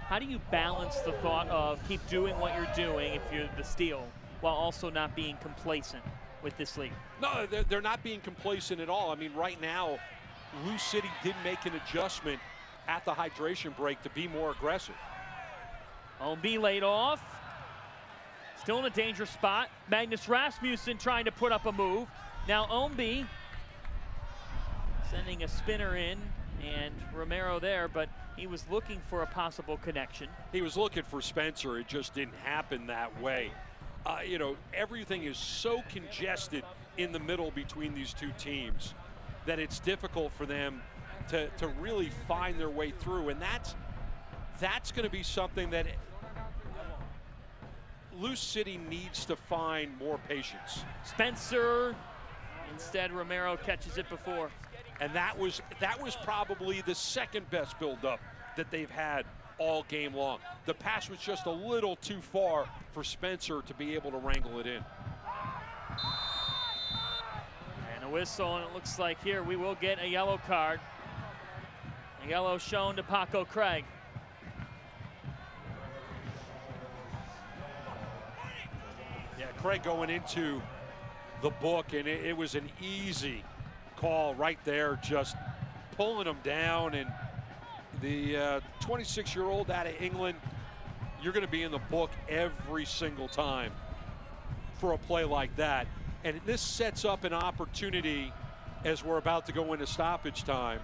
How do you balance the thought of keep doing what you're doing if you're the Steel, while also not being complacent with this league? No, they're not being complacent at all. I mean, right now, Lou City did make an adjustment at the hydration break to be more aggressive. Ownby laid off. Still in a dangerous spot. Magnus Rasmussen trying to put up a move. Now Ownby sending a spinner in, and Romero there, but he was looking for a possible connection. He was looking for Spencer. It just didn't happen that way. You know, everything is so congested in the middle between these two teams that it's difficult for them to really find their way through. And that's going to be something that Lou City needs to find more patience. Spencer, instead Romero catches it before. And that was probably the second best build-up that they've had all game long. The pass was just a little too far for Spencer to be able to wrangle it in. And a whistle, and it looks like here we will get a yellow card. A yellow shown to Paco Craig. Yeah, Craig going into the book, and it was an easy call right there, just pulling him down. And the 26-year-old out of England, you're going to be in the book every single time for a play like that. And this sets up an opportunity as we're about to go into stoppage time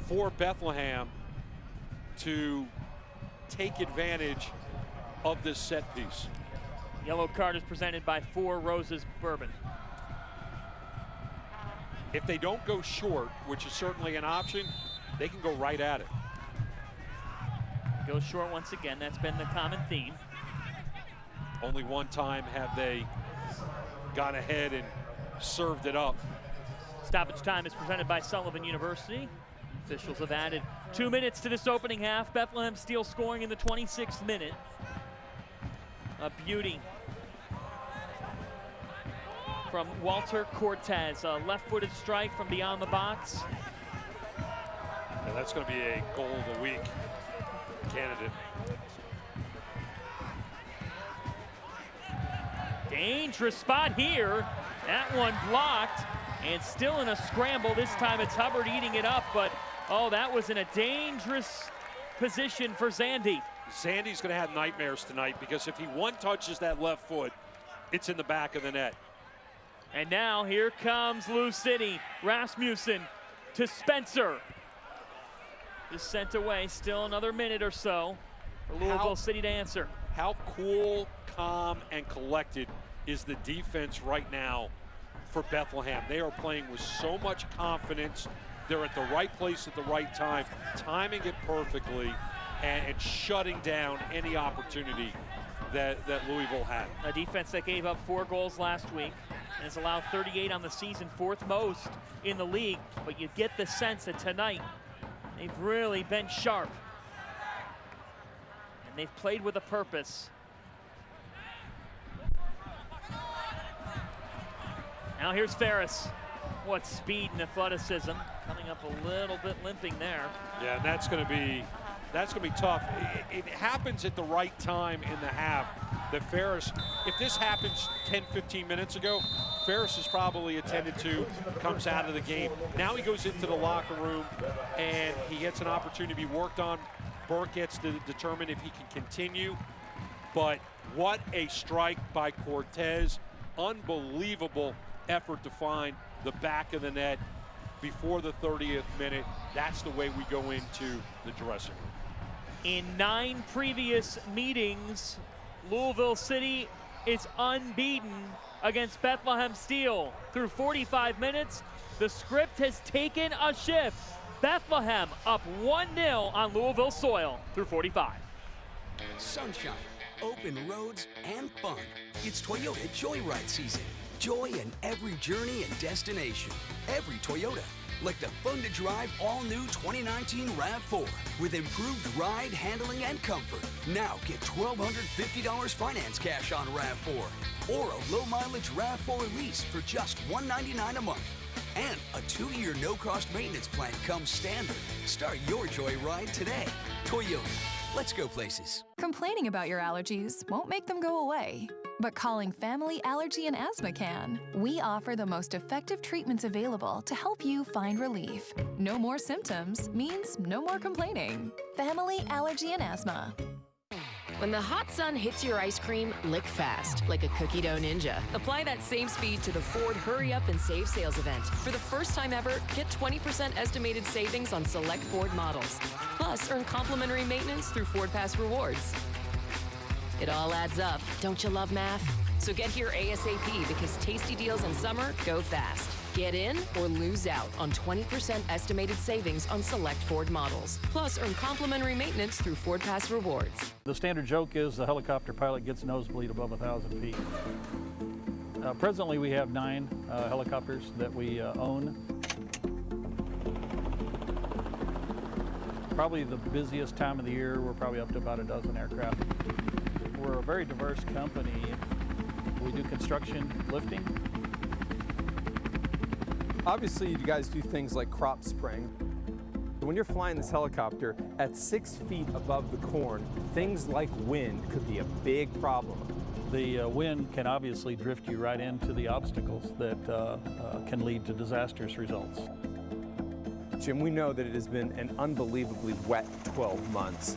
for Bethlehem to take advantage of this set piece. Yellow card is presented by Four Roses Bourbon. If they don't go short, which is certainly an option, they can go right at it. Go short once again. That's been the common theme. Only one time have they gone ahead and served it up. Stoppage time is presented by Sullivan University. Officials have added 2 minutes to this opening half. Bethlehem Steel scoring in the 26th minute. A beauty from Walter Cortez. A left-footed strike from beyond the box. Yeah, that's going to be a goal of the week candidate. Dangerous spot here. That one blocked and still in a scramble. This time it's Hubbard eating it up, but oh, that was in a dangerous position for Zandy. Zandy's going to have nightmares tonight because if he one-touches that left foot, it's in the back of the net. And now here comes Lou City. Rasmussen to Spencer. Is sent away. Still another minute or so for Louisville City to answer. How cool, calm, and collected is the defense right now for Bethlehem? They are playing with so much confidence. They're at the right place at the right time, timing it perfectly, and shutting down any opportunity that Louisville had. A defense that gave up 4 goals last week and has allowed 38 on the season, 4th most in the league. But you get the sense that tonight they've really been sharp. And they've played with a purpose. Now here's Ferris. What speed and athleticism. Coming up a little bit limping there. Yeah, and that's going to be tough. It happens at the right time in the half that Ferris, if this happens 10, 15 minutes ago, Ferris is probably attended to, comes out of the game. Now he goes into the locker room and he gets an opportunity to be worked on. Burke gets to determine if he can continue. But what a strike by Cortez. Unbelievable effort to find the back of the net before the 30th minute. That's the way we go into the dressing room. In 9 previous meetings, Louisville City is unbeaten against Bethlehem Steel. Through 45 minutes, the script has taken a shift. Bethlehem up 1-0 on Louisville soil through 45. Sunshine, open roads, and fun. It's Toyota Joyride season. Joy in every journey and destination. Every Toyota. Like the fun-to-drive all-new 2019 RAV4 with improved ride, handling, and comfort. Now get $1,250 finance cash on RAV4 or a low-mileage RAV4 lease for just $199 a month. And a 2-year no-cost maintenance plan comes standard. Start your joyride today. Toyota. Let's go places. Complaining about your allergies won't make them go away. But calling Family Allergy and Asthma can. We offer the most effective treatments available to help you find relief. No more symptoms means no more complaining. Family Allergy and Asthma. When the hot sun hits your ice cream, lick fast, like a cookie dough ninja. Apply that same speed to the Ford Hurry Up and Save sales event. For the first time ever, get 20% estimated savings on select Ford models. Plus, earn complimentary maintenance through Ford Pass Rewards. It all adds up. Don't you love math? So get here ASAP because tasty deals in summer go fast. Get in or lose out on 20% estimated savings on select Ford models. Plus, earn complimentary maintenance through Ford Pass Rewards. The standard joke is the helicopter pilot gets nosebleed above 1,000 feet. Presently, we have 9 helicopters that we own. Probably the busiest time of the year, we're probably up to about a dozen aircraft. We're a very diverse company. We do construction, lifting. Obviously, you guys do things like crop spraying. When you're flying this helicopter at 6 feet above the corn, things like wind could be a big problem. The wind can obviously drift you right into the obstacles that can lead to disastrous results. Jim, we know that it has been an unbelievably wet 12 months.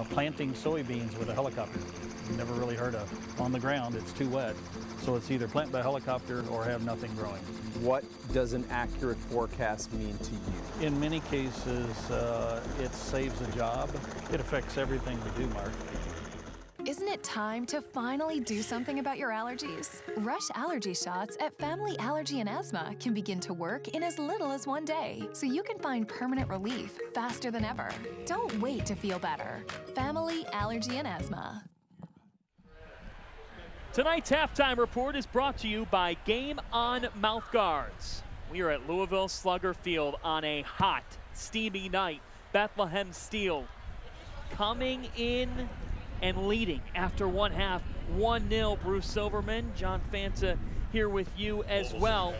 Planting soybeans with a helicopter, never really heard of. On the ground, it's too wet, so it's either plant by helicopter or have nothing growing. What does an accurate forecast mean to you? In many cases, it saves a job. It affects everything we do, Mark. Isn't it time to finally do something about your allergies? Rush allergy shots at Family Allergy and Asthma can begin to work in as little as 1 day, so you can find permanent relief faster than ever. Don't wait to feel better. Family Allergy and Asthma. Tonight's halftime report is brought to you by Game On Mouth Guards. We are at Louisville Slugger Field on a hot, steamy night. Bethlehem Steel coming in and leading after one half, 1-0. Bruce Silverman, John Fanta here with you as well.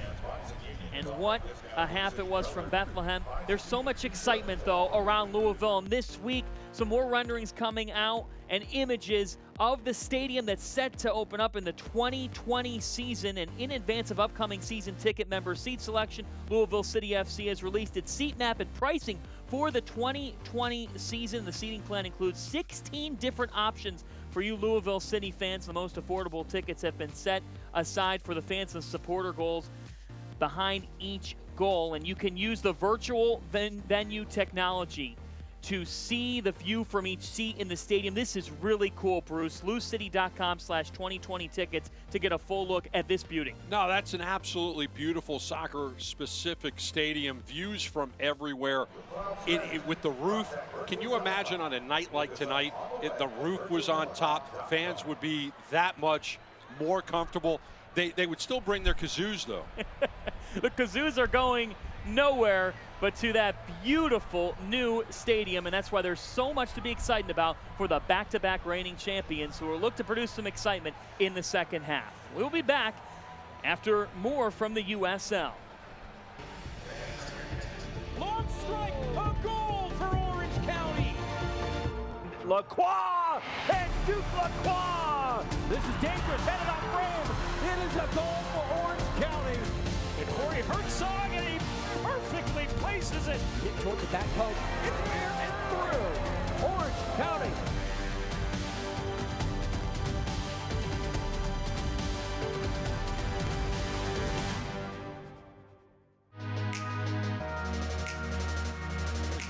And what a half it was from Bethlehem. There's so much excitement, though, around Louisville. And this week, some more renderings coming out and images of the stadium that's set to open up in the 2020 season. And in advance of upcoming season ticket member seat selection, Louisville City FC has released its seat map and pricing for the 2020 season. The seating plan includes 16 different options for you Louisville City fans. The most affordable tickets have been set aside for the fans and supporter goals behind each goal, and you can use the virtual venue technology to see the view from each seat in the stadium. This is really cool, Bruce. LouCity.com/2020 tickets to get a full look at this beauty. No, that's an absolutely beautiful soccer-specific stadium. Views from everywhere. With the roof, can you imagine on a night like tonight, if the roof was on top, fans would be that much more comfortable. They would still bring their kazoos, though. The kazoos are going nowhere but to that beautiful new stadium, and that's why there's so much to be excited about for the back-to-back reigning champions who will look to produce some excitement in the second half. We'll be back after more from the USL. Long strike, a goal for Orange County. Lacroix and Duke Lacroix. This is dangerous, headed on frame. It is a goal for Orange County. And Corey Herzog, and he perfectly places it. Hit toward the back post, in the air and through. Orange County.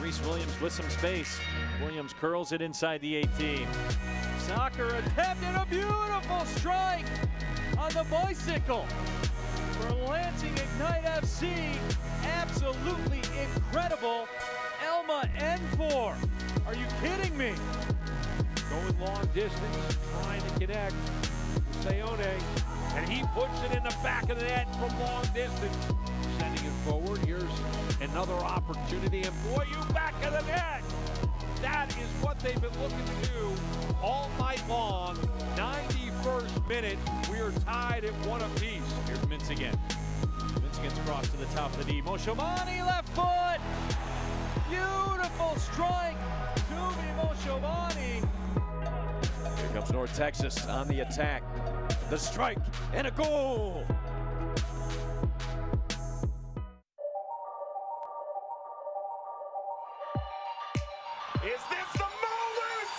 Reese Williams with some space. Williams curls it inside the 18. Soccer attempt and a beautiful strike on the bicycle for Lansing Ignite FC. Absolutely incredible. Elma Enfor. Are you kidding me? Going long distance, trying to connect. Sayone, and he puts it in the back of the net from long distance. Sending it forward. Here's another opportunity, and boy, you back of the net. That is what they've been looking to do all night long. 91st minute, we are tied at 1 apiece. Here's Mintz again. Mintz gets across to the top of the D. Moshomani, left foot. Beautiful strike. Tumi Moshomani. Here comes North Texas on the attack. The strike and a goal. Is this the moment?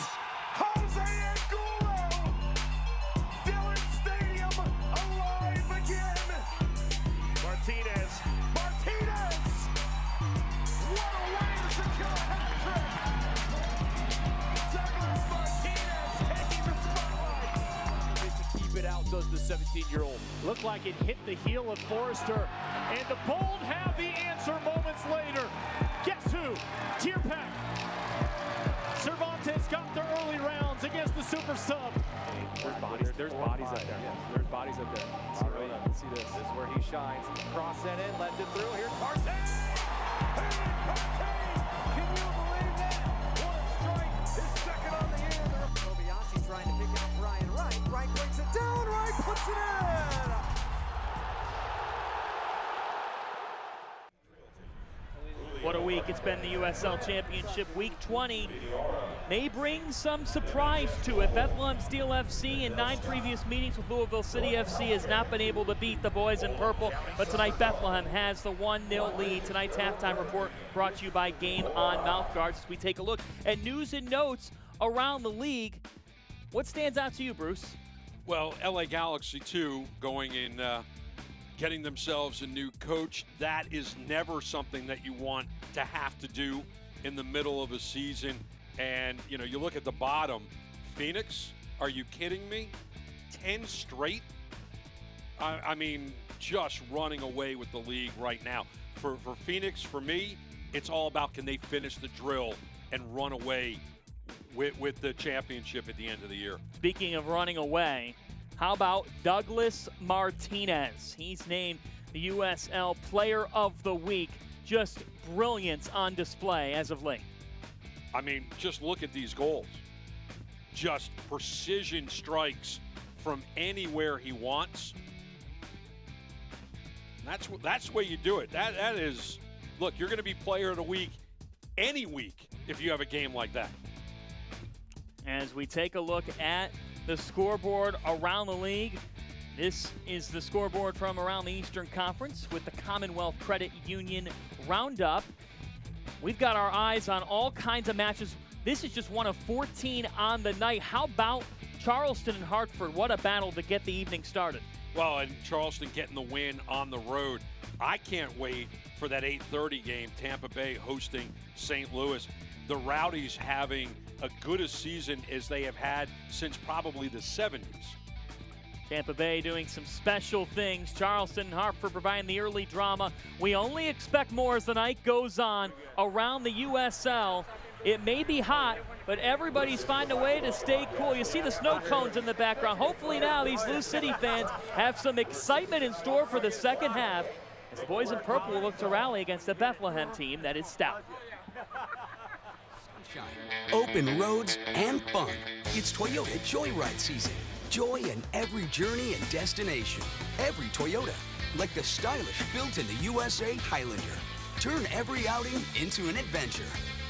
Jose Angulo! Dillon Stadium alive again! Martinez! What a way to secure a hat trick! Douglas Martinez taking the spotlight! To keep it out off goes the 17-year-old. Looked like it hit the heel of Forrester. And the Bold have the answer moments later. Guess who? Tierpak. Cervantes got the early rounds against the super sub. There's bodies up there. Yeah, there's bodies up there. Let's see this. This is where he shines. Cross that in, lets it through. Here's Partey. Can you believe that? What a strike. His second on the year. Kobayashi trying to pick it up Brian Wright. Wright brings it down. Wright puts it in. What a week it's been, the USL Championship. Week 20 may bring some surprise to it. Bethlehem Steel FC in 9 previous meetings with Louisville City FC has not been able to beat the boys in purple, but tonight Bethlehem has the 1-0 lead. Tonight's halftime report brought to you by Game On Mouthguards as we take a look at news and notes around the league. What stands out to you, Bruce? Well, LA Galaxy, too, going in, getting themselves a new coach. That is never something that you want to have to do in the middle of a season. And, you know, you look at the bottom. Phoenix, are you kidding me? 10 straight? I mean, just running away with the league right now. For Phoenix, for me, it's all about can they finish the drill and run away with the championship at the end of the year. Speaking of running away, how about Douglas Martinez? He's named the USL Player of the Week. Just brilliance on display as of late. I mean, just look at these goals. Just precision strikes from anywhere he wants. And that's the way you do it. That is, look, you're going to be Player of the Week any week if you have a game like that. As we take a look at the scoreboard around the league, this is the scoreboard from around the Eastern Conference with the Commonwealth Credit Union Roundup. We've got our eyes on all kinds of matches. This is just one of 14 on the night. How about Charleston and Hartford? What a battle to get the evening started. Well, and Charleston getting the win on the road. I can't wait for that 8:30 game, Tampa Bay hosting St. Louis. The Rowdies having a good a season as they have had since probably the 70s. Tampa Bay doing some special things. Charleston and Hartford providing the early drama. We only expect more as the night goes on around the USL. It may be hot, but everybody's finding a way to stay cool. You see the snow cones in the background. Hopefully now these Lou City fans have some excitement in store for the second half as the boys in purple will look to rally against the Bethlehem team that is stout. Open roads and fun. It's Toyota Joyride season. Joy in every journey and destination. Every Toyota, like the stylish built in the USA Highlander. Turn every outing into an adventure.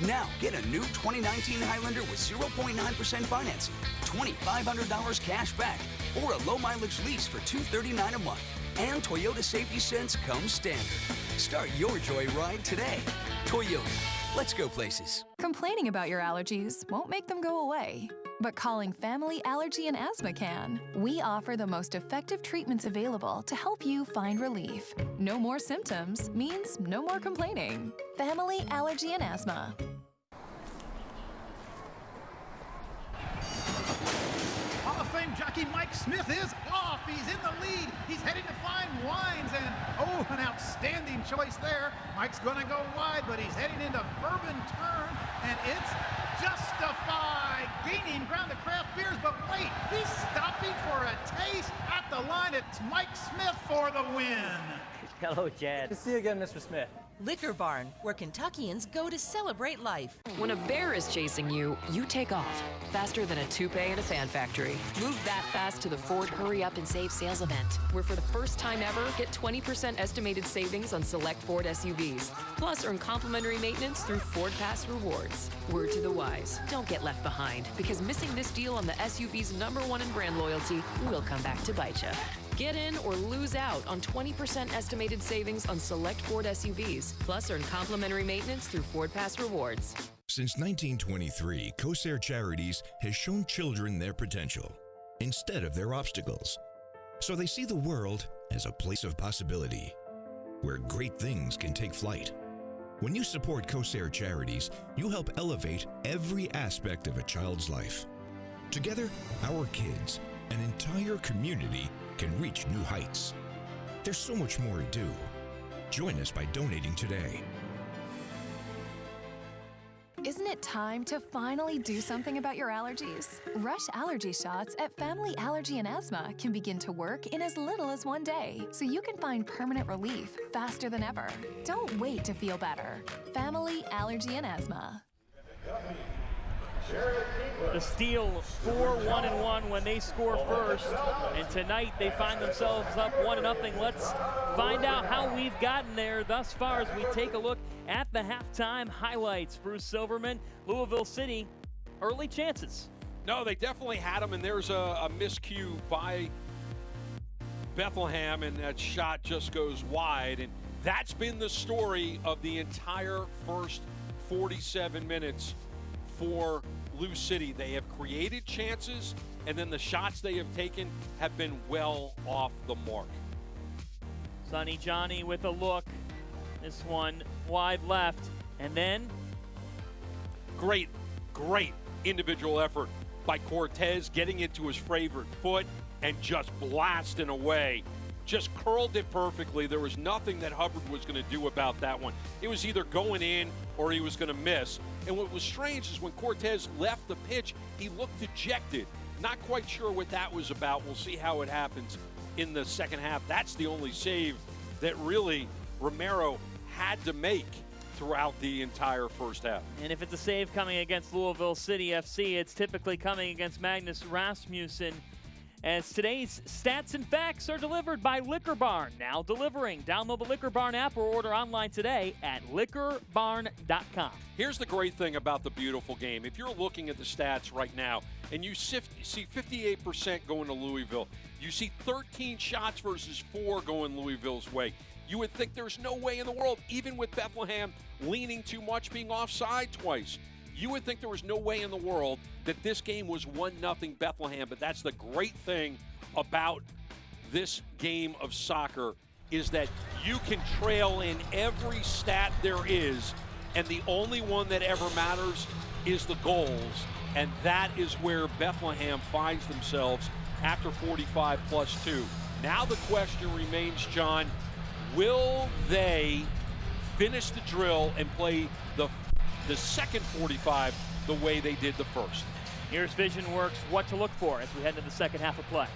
Now get a new 2019 Highlander with 0.9% financing, $2,500 cash back, or a low mileage lease for $239 a month. And Toyota Safety Sense comes standard. Start your joyride today. Toyota. Let's go places. Complaining about your allergies won't make them go away, but calling Family Allergy and Asthma can. We offer the most effective treatments available to help you find relief. No more symptoms means no more complaining. Family Allergy and Asthma. Hall of Fame jockey Mike Smith is off. He's in the lead. He's heading to Fine Wines, and oh, an outstanding choice there. Mike's going to go wide, but he's heading into Bourbon Turn, and it's Justified. Gaining ground to Craft Beers, but wait, he's stopping for a taste at the line. It's Mike Smith for the win. Hello, Chad. Good to see you again, Mr. Smith. Liquor Barn, where Kentuckians go to celebrate life. When a bear is chasing you, you take off faster than a toupee in a fan factory. Move that fast to the Ford Hurry Up and Save sales event, where for the first time ever, get 20% estimated savings on select Ford SUVs. Plus, earn complimentary maintenance through Ford Pass Rewards. Word to the wise, don't get left behind, because missing this deal on the SUV's #1 in brand loyalty will come back to bite you. Get in or lose out on 20% estimated savings on select Ford SUVs. Plus, earn complimentary maintenance through Ford Pass Rewards. Since 1923, COSAIR Charities has shown children their potential instead of their obstacles. So they see the world as a place of possibility, where great things can take flight. When you support COSAIR Charities, you help elevate every aspect of a child's life. Together, our kids, an entire community can reach new heights. There's so much more to do. Join us by donating today. Isn't it time to finally do something about your allergies? Rush allergy shots at Family Allergy and Asthma can begin to work in as little as 1 day, so you can find permanent relief faster than ever. Don't wait to feel better. Family Allergy and Asthma. The Steel 4-1-1 when they score first, and tonight they find themselves up 1-0. Let's find out how we've gotten there thus far as we take a look at the halftime highlights. Bruce Silverman, Louisville City, early chances. No, they definitely had them, and there's a miscue by Bethlehem, and that shot just goes wide. And that's been the story of the entire first 47 minutes for Lou City. They have created chances, and then the shots they have taken have been well off the mark. Sonny Johnny with a look. This one wide left, and then great individual effort by Cortez, getting into his favorite foot and just blasting away. Just curled it perfectly. There was nothing that Hubbard was going to do about that one. It was either going in or he was going to miss. And what was strange is when Cortez left the pitch, he looked dejected. Not quite sure what that was about. We'll see how it happens in the second half. That's the only save that really Romero had to make throughout the entire first half. And if it's a save coming against Louisville City FC, it's typically coming against Magnus Rasmussen. As today's stats and facts are delivered by Liquor Barn, now delivering. Download the Liquor Barn app or order online today at liquorbarn.com. Here's the great thing about the beautiful game. If you're looking at the stats right now and you see 58% going to Louisville, you see 13 shots versus 4 going Louisville's way, you would think there's no way in the world, even with Bethlehem leaning too much, being offside twice, you would think there was no way in the world that this game was 1-0 Bethlehem. But that's the great thing about this game of soccer, is that you can trail in every stat there is, and the only one that ever matters is the goals. And that is where Bethlehem finds themselves after 45 plus 2. Now the question remains, John, will they finish the drill and play the second 45 the way they did the first? Here's Vision Works, what to look for as we head into the second half of play.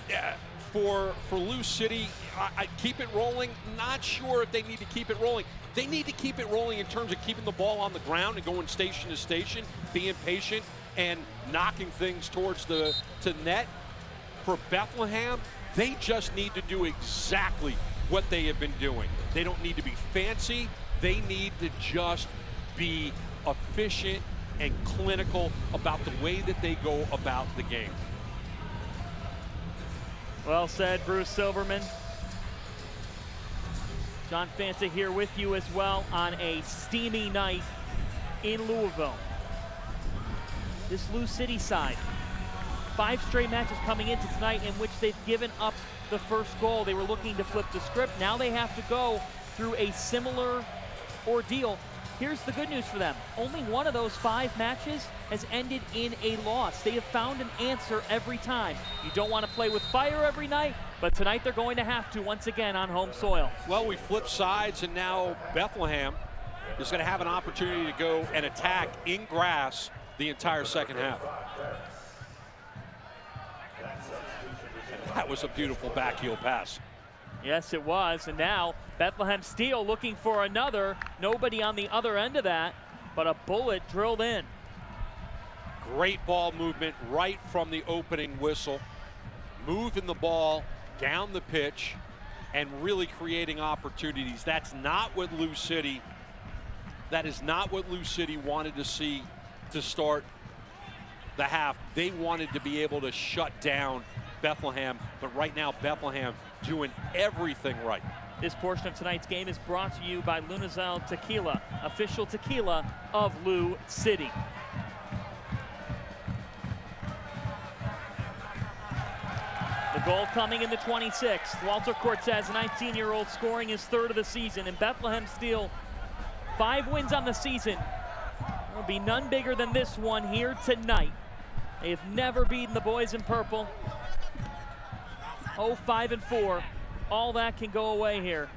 Yeah, for Lou City, I keep it rolling. Not sure if they need to keep it rolling. They need to keep it rolling in terms of keeping the ball on the ground and going station to station, being patient and knocking things towards to net. For Bethlehem, they just need to do exactly what they have been doing. They don't need to be fancy. They need to just be efficient and clinical about the way that they go about the game. Well said, Bruce Silverman. John Fanta here with you as well on a steamy night in Louisville. This Lou City side, 5 straight matches coming into tonight in which they've given up the first goal. They were looking to flip the script. Now they have to go through a similar ordeal. Here's the good news for them. Only one of those 5 matches has ended in a loss. They have found an answer every time. You don't want to play with fire every night, but tonight they're going to have to once again on home soil. Well, we flip sides, and now Bethlehem is going to have an opportunity to go and attack in grass the entire second half. And that was a beautiful backheel pass. Yes, it was. And now Bethlehem Steel looking for another. Nobody on the other end of that, but a bullet drilled in. Great ball movement right from the opening whistle. Moving the ball down the pitch and really creating opportunities. That's not what Lou City, that is not what Lou City wanted to see to start the half. They wanted to be able to shut down Bethlehem, but right now Bethlehem doing everything right. This portion of tonight's game is brought to you by Lunazal Tequila, official tequila of Lou City. The goal coming in the 26th. Walter Cortez, a 19-year-old, scoring his 3rd of the season. And Bethlehem Steel, 5 wins on the season. There will be none bigger than this one here tonight. They have never beaten the boys in purple. 0-5-4. All that can go away here.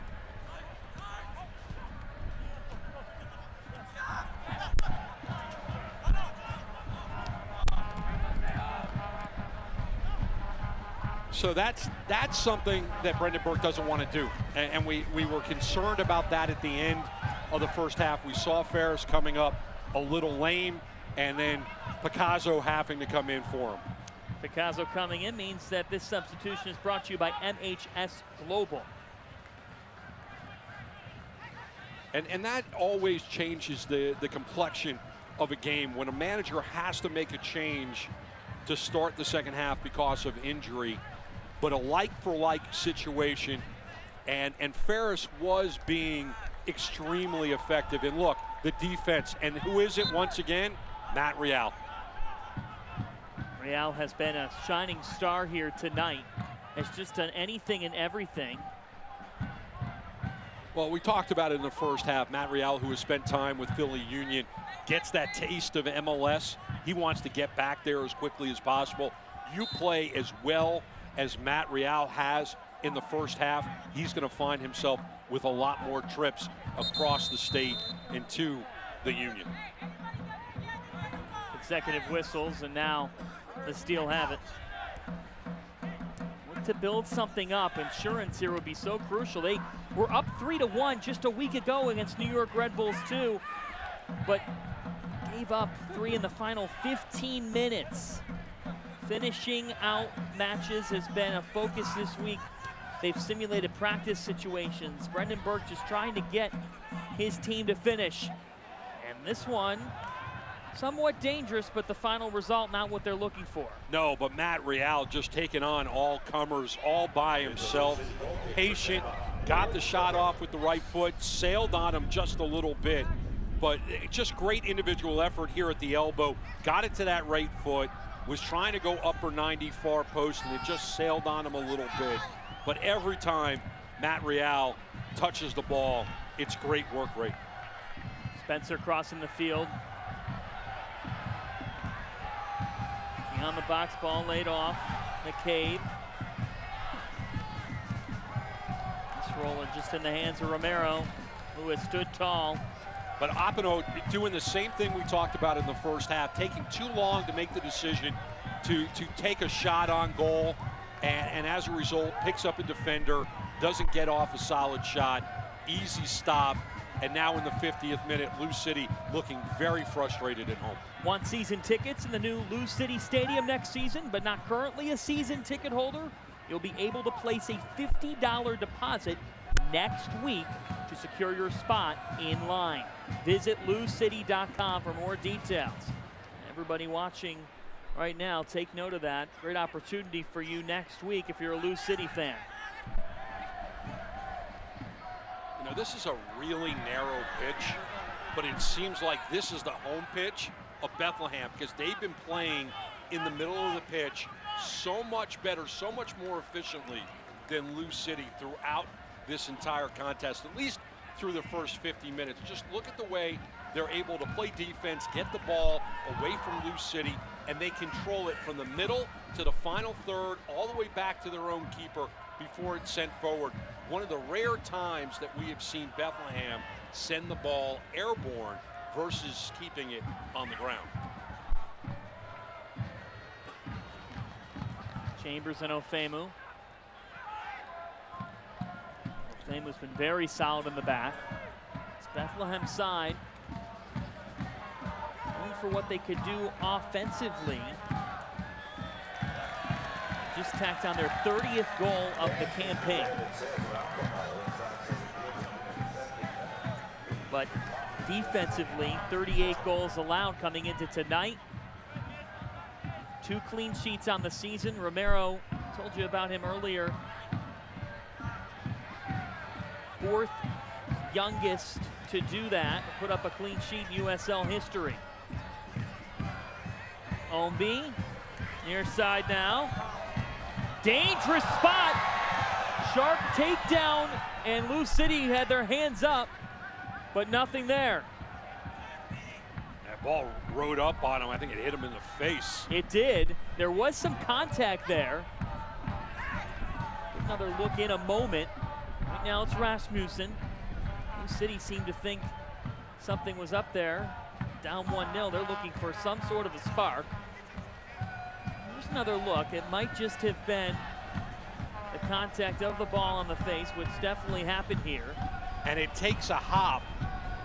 So that's something that Brendan Burke doesn't want to do. And we were concerned about that at the end of the first half. We saw Ferris coming up a little lame, and then Picasso having to come in for him. Picasso coming in means that this substitution is brought to you by MHS Global. And that always changes the complexion of a game. When a manager has to make a change to start the second half because of injury, but a like-for-like situation, and Ferris was being extremely effective. And look, the defense, and who is it once again? Matt Real. Real has been a shining star here tonight. Has just done anything and everything. Well, we talked about it in the first half. Matt Real, who has spent time with Philly Union, gets that taste of MLS. He wants to get back there as quickly as possible. You play as well as Matt Real has in the first half, he's going to find himself with a lot more trips across the state and to the Union. Consecutive whistles, and now the Steel have it. Look to build something up. Insurance here would be so crucial. They were up 3-1 just a week ago against New York Red Bulls 2, but gave up 3 in the final 15 minutes. Finishing out matches has been a focus this week. They've simulated practice situations. Brendan Burke just trying to get his team to finish. And this one, somewhat dangerous, but the final result not what they're looking for. No, but Matt Real just taking on all comers all by himself. Patient, got the shot off with the right foot, sailed on him just a little bit. But just great individual effort here at the elbow. Got it to that right foot. Was trying to go upper 90 far post, and it just sailed on him a little bit. But every time Matt Real touches the ball, it's great work rate. Spencer crossing the field. On the box, ball laid off. McCabe. This roller just in the hands of Romero, who has stood tall. But Opino doing the same thing we talked about in the first half, taking too long to make the decision to take a shot on goal, and as a result, picks up a defender, doesn't get off a solid shot, easy stop, and now in the 50th minute, Lou City looking very frustrated at home. Want season tickets in the new Lou City Stadium next season, but not currently a season ticket holder? You'll be able to place a $50 deposit next week to secure your spot in line. Visit loucity.com for more details. Everybody watching right now, take note of that. Great opportunity for you next week if you're a Lou City fan. You know, this is a really narrow pitch, but it seems like this is the home pitch of Bethlehem because they've been playing in the middle of the pitch so much better, so much more efficiently than Lou City throughout this entire contest, at least through the first 50 minutes. Just look at the way they're able to play defense, get the ball away from Lou City, and they control it from the middle to the final third, all the way back to their own keeper before it's sent forward. One of the rare times that we have seen Bethlehem send the ball airborne versus keeping it on the ground. Chambers and Ofemu. Ofemu's been very solid in the back. It's Bethlehem's side going for what they could do offensively. Just tacked on their 30th goal of the campaign. But defensively, 38 goals allowed coming into tonight. 2 clean sheets on the season. Romero, told you about him earlier. 4th youngest to do that, put up a clean sheet in USL history. Ombi, near side now. Dangerous spot. Sharp takedown, and Lou City had their hands up, but nothing there. Ball rode up on him. I think it hit him in the face. It did. There was some contact there. Another look in a moment. Right now it's Rasmussen. New City seemed to think something was up there. Down 1-0. They're looking for some sort of a spark. Here's another look. It might just have been the contact of the ball on the face, which definitely happened here. And it takes a hop.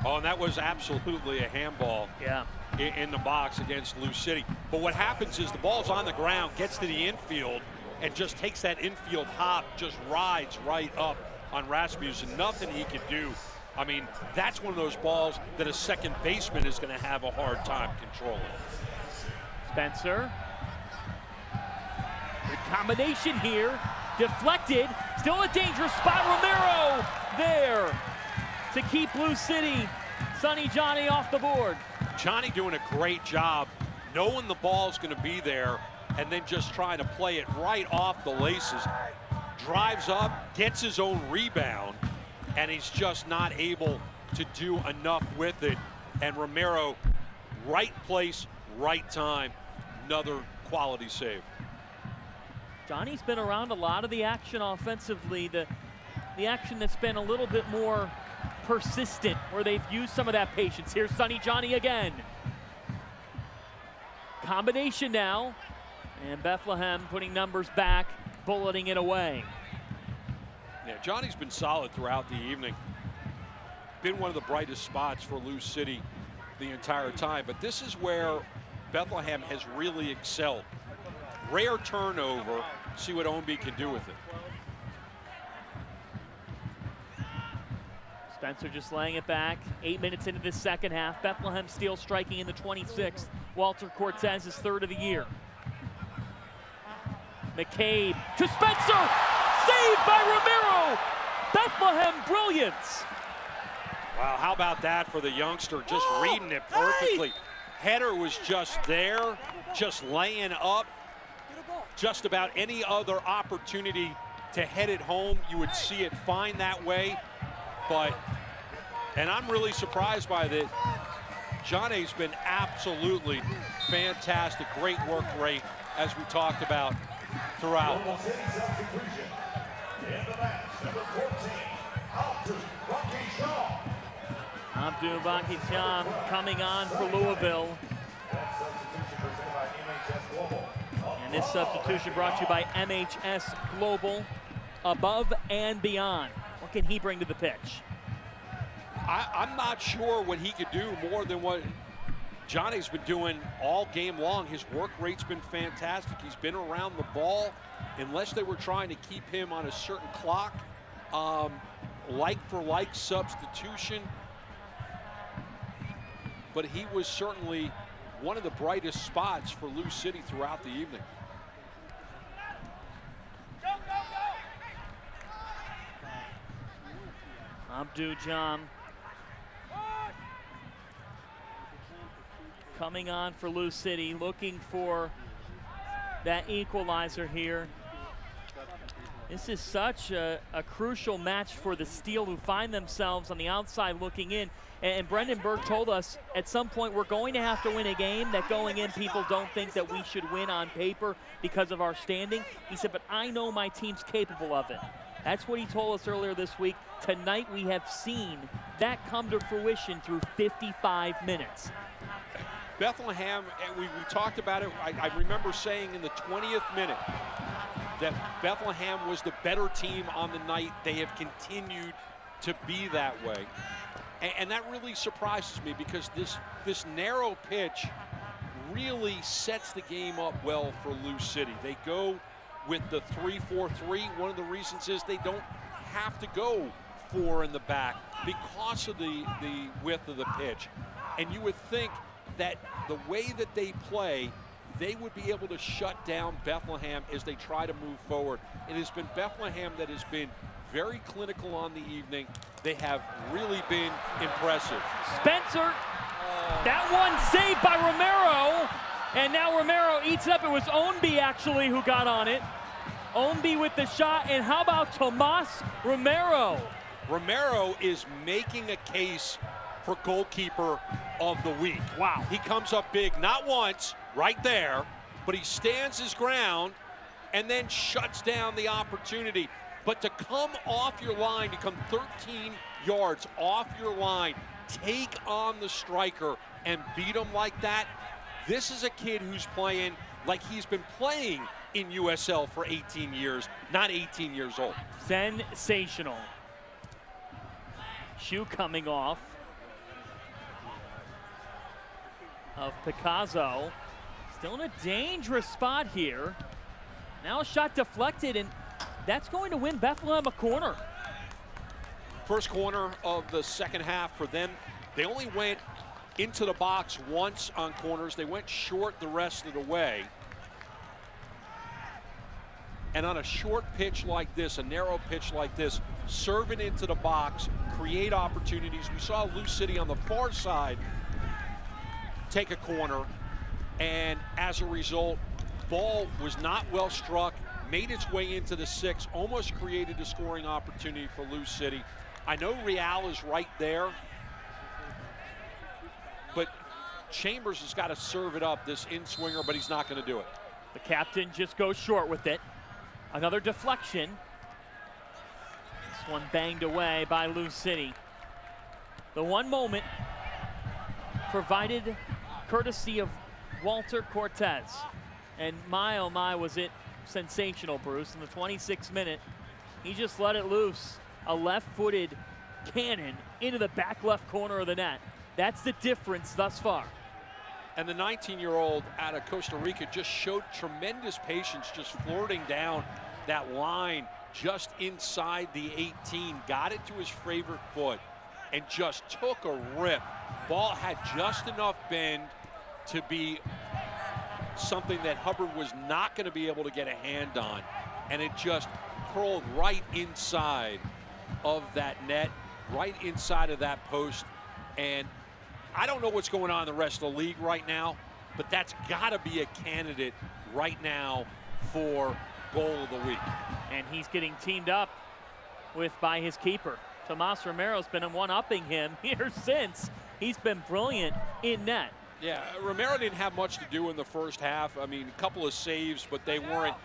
Oh, and that was absolutely a handball. Yeah. In the box against Lou City. But what happens is the ball's on the ground, gets to the infield, and just takes that infield hop, just rides right up on Rasmussen. Nothing he can do. I mean, that's one of those balls that a second baseman is going to have a hard time controlling. Spencer. Good combination here. Deflected. Still a dangerous spot. Romero there to keep Blue City, Sonny Johnny off the board. Johnny doing a great job knowing the ball's going to be there and then just trying to play it right off the laces. Drives up, gets his own rebound, and he's just not able to do enough with it. And Romero, right place, right time. Another quality save. Johnny's been around a lot of the action offensively, the action that's been a little bit more persistent, where they've used some of that patience. Here's Sonny Johnny again. Combination now, and Bethlehem putting numbers back, bulleting it away. Yeah, Johnny's been solid throughout the evening. Been one of the brightest spots for Lou City the entire time, but this is where Bethlehem has really excelled. Rare turnover, see what Ownby can do with it. Spencer just laying it back. 8 minutes into this second half. Bethlehem Steel striking in the 26th. Walter Cortez, his third of the year. McCabe to Spencer! Saved by Romero! Bethlehem brilliance! Wow, how about that for the youngster, just reading it perfectly. Header was just there, just laying up. Just about any other opportunity to head it home, you would see it fine that way. But, and I'm really surprised by that. Johnny's been absolutely fantastic. Great work rate, as we talked about throughout. Abdul Bakichan coming on for Louisville. And this substitution brought to you by MHS Global, above and beyond. What can he bring to the pitch? I'm not sure what he could do more than what Johnny's been doing all game long. His work rate's been fantastic. He's been around the ball, unless they were trying to keep him on a certain clock. Like for like substitution. But he was certainly one of the brightest spots for Lou City throughout the evening. Abdul Jam coming on for Lou City, looking for that equalizer here. This is such a crucial match for the Steel, who find themselves on the outside looking in. And Brendan Burke told us at some point we're going to have to win a game that going in people don't think that we should win on paper because of our standing. He said, but I know my team's capable of it. That's what he told us earlier this week. Tonight we have seen that come to fruition through 55 minutes. Bethlehem, and we talked about it, I remember saying in the 20th minute that Bethlehem was the better team on the night. They have continued to be that way. And that really surprises me, because this narrow pitch really sets the game up well for Lou City. They go with the 3-4-3. One of the reasons is they don't have to go 4 in the back because of the width of the pitch. And you would think that the way that they play, they would be able to shut down Bethlehem as they try to move forward. It has been Bethlehem that has been very clinical on the evening. They have really been impressive. Spencer, that one saved by Romero, and now Romero eats it up. It was Ownby actually who got on it. Ownby with the shot, and how about Tomas Romero? Romero is making a case for goalkeeper of the week. Wow. He comes up big, not once, right there, but he stands his ground and then shuts down the opportunity. But to come off your line, to come 13 yards off your line, take on the striker and beat him like that, this is a kid who's playing like he's been playing in USL for 18 years, not 18 years old. Sensational. Shoe coming off of Picasso. Still in a dangerous spot here. Now a shot deflected, and that's going to win Bethlehem a corner. First corner of the second half for them. They only went into the box once on corners. They went short the rest of the way. And on a short pitch like this, a narrow pitch like this, serve it into the box, create opportunities. We saw Lou City on the far side take a corner, and as a result, ball was not well struck, made its way into the 6, almost created a scoring opportunity for Lou City. I know Real is right there, but Chambers has got to serve it up, this in-swinger, but he's not going to do it. The captain just goes short with it. Another deflection. This one banged away by Lou City. The one moment provided courtesy of Walter Cortez. And my, oh my, was it sensational, Bruce. In the 26th minute, he just let it loose. A left-footed cannon into the back left corner of the net. That's the difference thus far. And the 19-year-old out of Costa Rica just showed tremendous patience, just flirting down that line just inside the 18, got it to his favorite foot, and just took a rip. Ball had just enough bend to be something that Hubbard was not going to be able to get a hand on, and it just curled right inside of that net, right inside of that post. And I don't know what's going on in the rest of the league right now, but that's got to be a candidate right now for goal of the week. And he's getting teamed up with by his keeper. Tomas Romero's been one-upping him here since. He's been brilliant in net. Yeah, Romero didn't have much to do in the first half. I mean, a couple of saves, but they weren't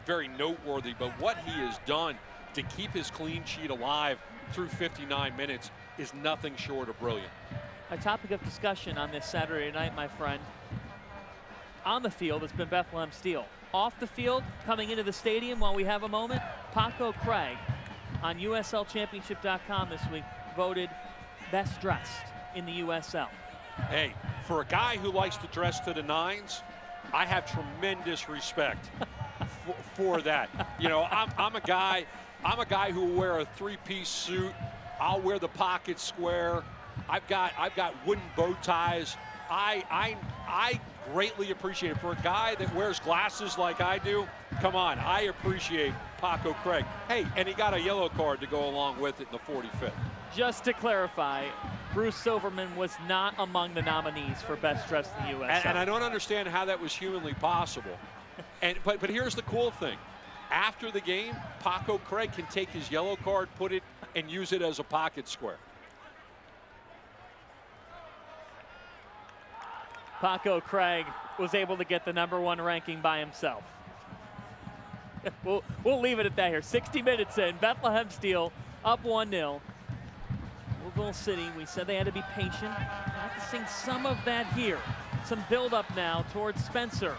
very noteworthy. But what he has done to keep his clean sheet alive through 59 minutes is nothing short of brilliant. A topic of discussion on this Saturday night, my friend. On the field, it's been Bethlehem Steel. Off the field, coming into the stadium while we have a moment, Paco Craig on USLChampionship.com this week voted best dressed in the USL. Hey, for a guy who likes to dress to the nines, I have tremendous respect for that. You know, I'm a guy who will wear a three-piece suit. I'll wear the pockets square. I've got wooden bow ties. I greatly appreciate it. For a guy that wears glasses like I do, come on, I appreciate Paco Craig. Hey, and he got a yellow card to go along with it in the 45th. Just to clarify, Bruce Silverman was not among the nominees for best dressed in the USL. And I don't understand how that was humanly possible. But here's the cool thing. After the game, Paco Craig can take his yellow card, put it, and use it as a pocket square. Paco Craig was able to get the #1 ranking by himself. We'll leave it at that here. 60 minutes in, Bethlehem Steel up 1-0. Louisville City, we said they had to be patient. Practicing some of that here. Some build-up now towards Spencer.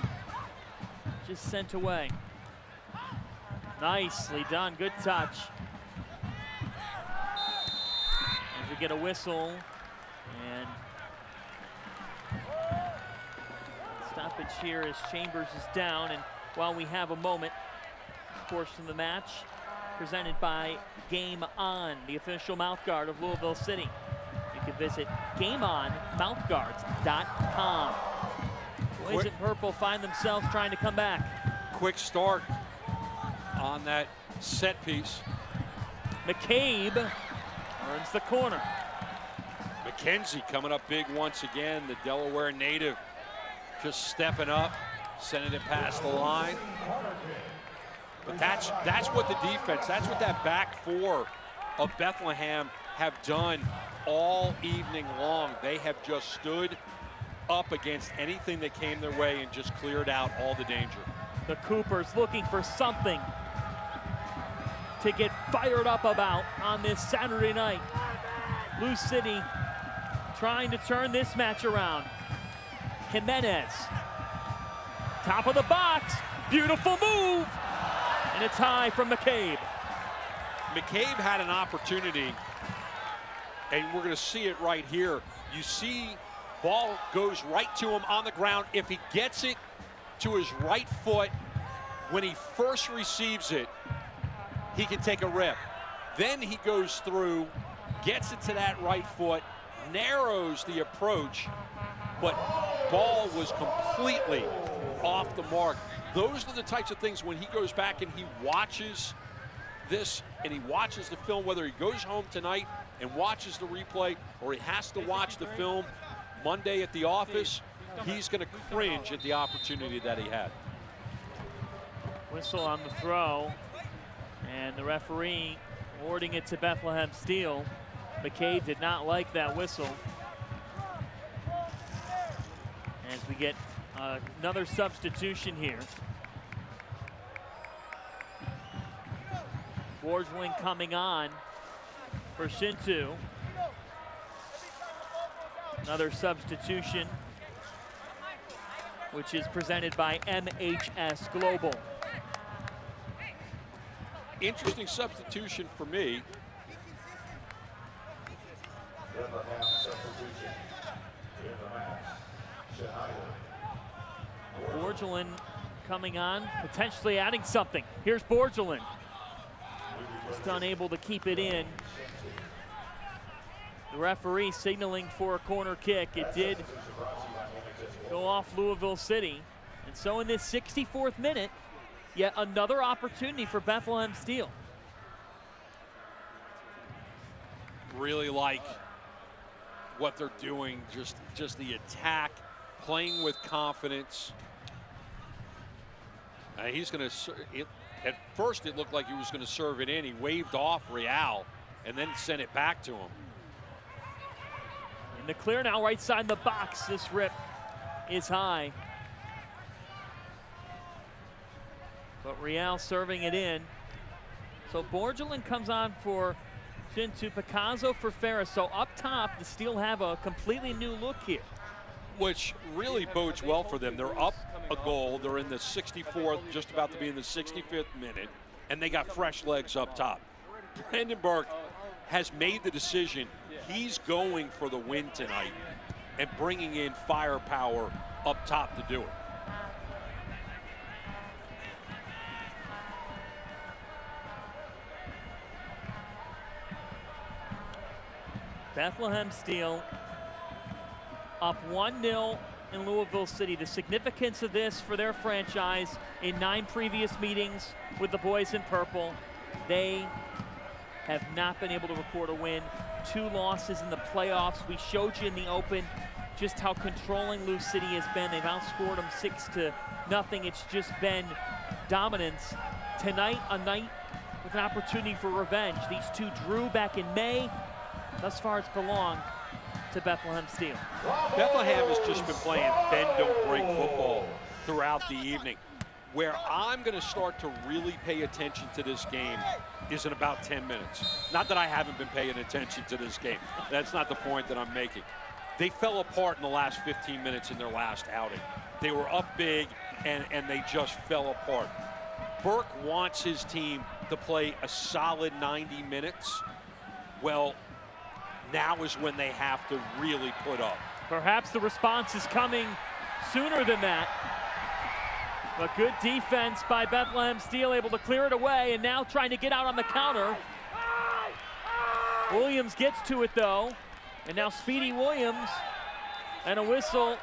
Just sent away. Nicely done, good touch. As we get a whistle, and stoppage here as Chambers is down. And while we have a moment, this portion of the match presented by Game On, the official mouthguard of Louisville City. You can visit GameOnMouthguards.com. Boys in purple find themselves trying to come back. Quick start on that set piece. McCabe earns the corner. McKenzie coming up big once again. The Delaware native just stepping up, sending it past the line. But that's what the defense, that's what that back four of Bethlehem have done all evening long. They have just stood up against anything that came their way and just cleared out all the danger. The Coopers looking for something to get fired up about on this Saturday night. Lou City trying to turn this match around. Jimenez, top of the box, beautiful move, and it's high from McCabe. McCabe had an opportunity, and we're going to see it right here. You see, ball goes right to him on the ground. If he gets it to his right foot, when he first receives it, he can take a rip. Then he goes through, gets it to that right foot, narrows the approach, but ball was completely off the mark. Those are the types of things when he goes back and he watches this and he watches the film, whether he goes home tonight and watches the replay or he has to watch the film Monday at the office, he's going to cringe at the opportunity that he had. Whistle on the throw, and the referee awarding it to Bethlehem Steel. McCabe did not like that whistle. As we get another substitution here. Borgling coming on for Shintu. Another substitution, which is presented by MHS Global. Interesting substitution for me. Borgelin coming on, potentially adding something. Here's Borgelin. Just unable to keep it in. The referee signaling for a corner kick. It did go off Louisville City. And so in this 64th minute, yet another opportunity for Bethlehem Steel. Really like what they're doing, just the attack, playing with confidence. He's going to, at first it looked like he was going to serve it in. He waved off Real and then sent it back to him. In the clear now, right side of the box. This rip is high. But Real serving it in. So Borgelin comes on for Shintu, Picasso for Ferris. So up top, the Steel have a completely new look here. Which really bodes well for them. They're up a goal. They're in the 64th, just about to be in the 65th minute, and they got fresh legs up top. Brandon Burke has made the decision. He's going for the win tonight and bringing in firepower up top to do it. Bethlehem Steel up 1-0 in Louisville City. The significance of this for their franchise in 9 previous meetings with the boys in purple, they have not been able to record a win. 2 losses in the playoffs. We showed you in the open just how controlling Lou City has been. They've outscored them 6-0. It's just been dominance. Tonight, a night with an opportunity for revenge. These two drew back in May. Thus far, it's belonged to Bethlehem Steel. Bethlehem has just been playing bend, don't break football throughout the evening. Where I'm going to start to really pay attention to this game is in about 10 minutes. Not that I haven't been paying attention to this game. That's not the point that I'm making. They fell apart in the last 15 minutes in their last outing. They were up big, and they just fell apart. Burke wants his team to play a solid 90 minutes. Well, now is when they have to really put up. Perhaps the response is coming sooner than that. But good defense by Bethlehem Steel, able to clear it away, and now trying to get out on the counter. Williams gets to it though, and now Speedy Williams, and a whistle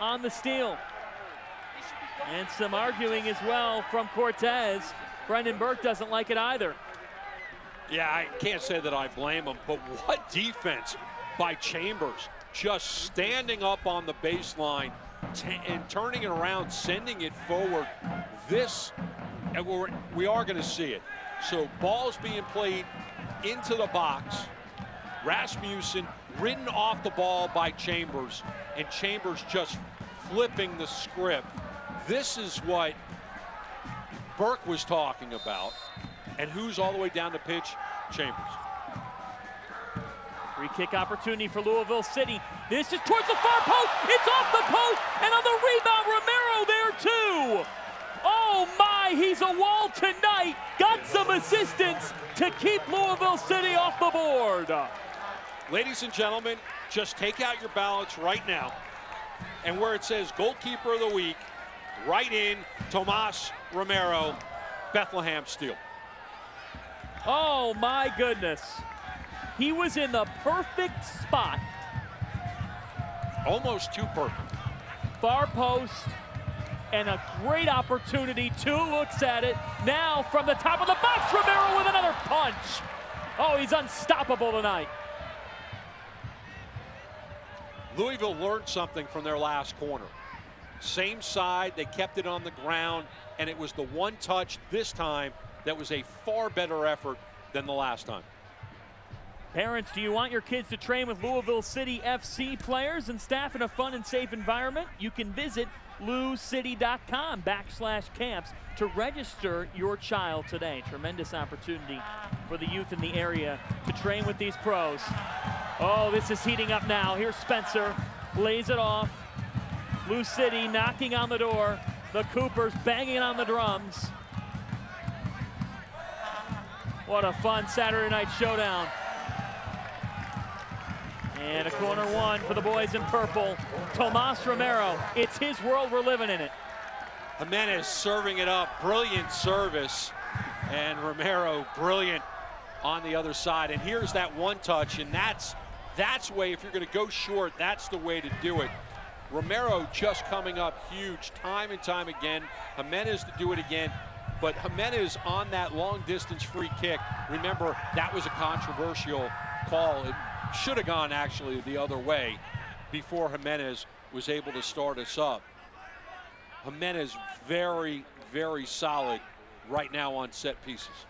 on the Steel. And some arguing as well from Cortez. Brendan Burke doesn't like it either. Yeah, I can't say that I blame him, but what defense by Chambers. Just standing up on the baseline and turning it around, sending it forward. This, and we are going to see it. So ball's being played into the box. Rasmussen ridden off the ball by Chambers, and Chambers just flipping the script. This is what Burke was talking about. And who's all the way down the pitch? Chambers. Free kick opportunity for Louisville City. This is towards the far post. It's off the post, and on the rebound, Romero there too. Oh my, he's a wall tonight. Got some assistance to keep Louisville City off the board. Ladies and gentlemen, just take out your ballots right now. And where it says goalkeeper of the week, write in Tomas Romero, Bethlehem Steel. Oh my goodness. He was in the perfect spot. Almost too perfect. Far post, and a great opportunity. Two looks at it. Now from the top of the box, Romero with another punch. Oh, he's unstoppable tonight. Louisville learned something from their last corner. Same side, they kept it on the ground, and it was the one touch this time that was a far better effort than the last time. Parents, do you want your kids to train with Louisville City FC players and staff in a fun and safe environment? You can visit loucity.com/camps to register your child today. Tremendous opportunity for the youth in the area to train with these pros. Oh, this is heating up now. Here's Spencer, lays it off. Lou City knocking on the door. The Coopers banging on the drums. What a fun Saturday night showdown. And a corner one for the boys in purple. Tomas Romero, it's his world, we're living in it. Jimenez serving it up, brilliant service. And Romero, brilliant on the other side. And here's that one touch, and that's the way, if you're gonna go short, that's the way to do it. Romero just coming up huge time and time again. Jimenez to do it again. But Jimenez on that long distance free kick, remember that was a controversial call. It should have gone actually the other way before Jimenez was able to start us up. Jimenez very, very solid right now on set pieces.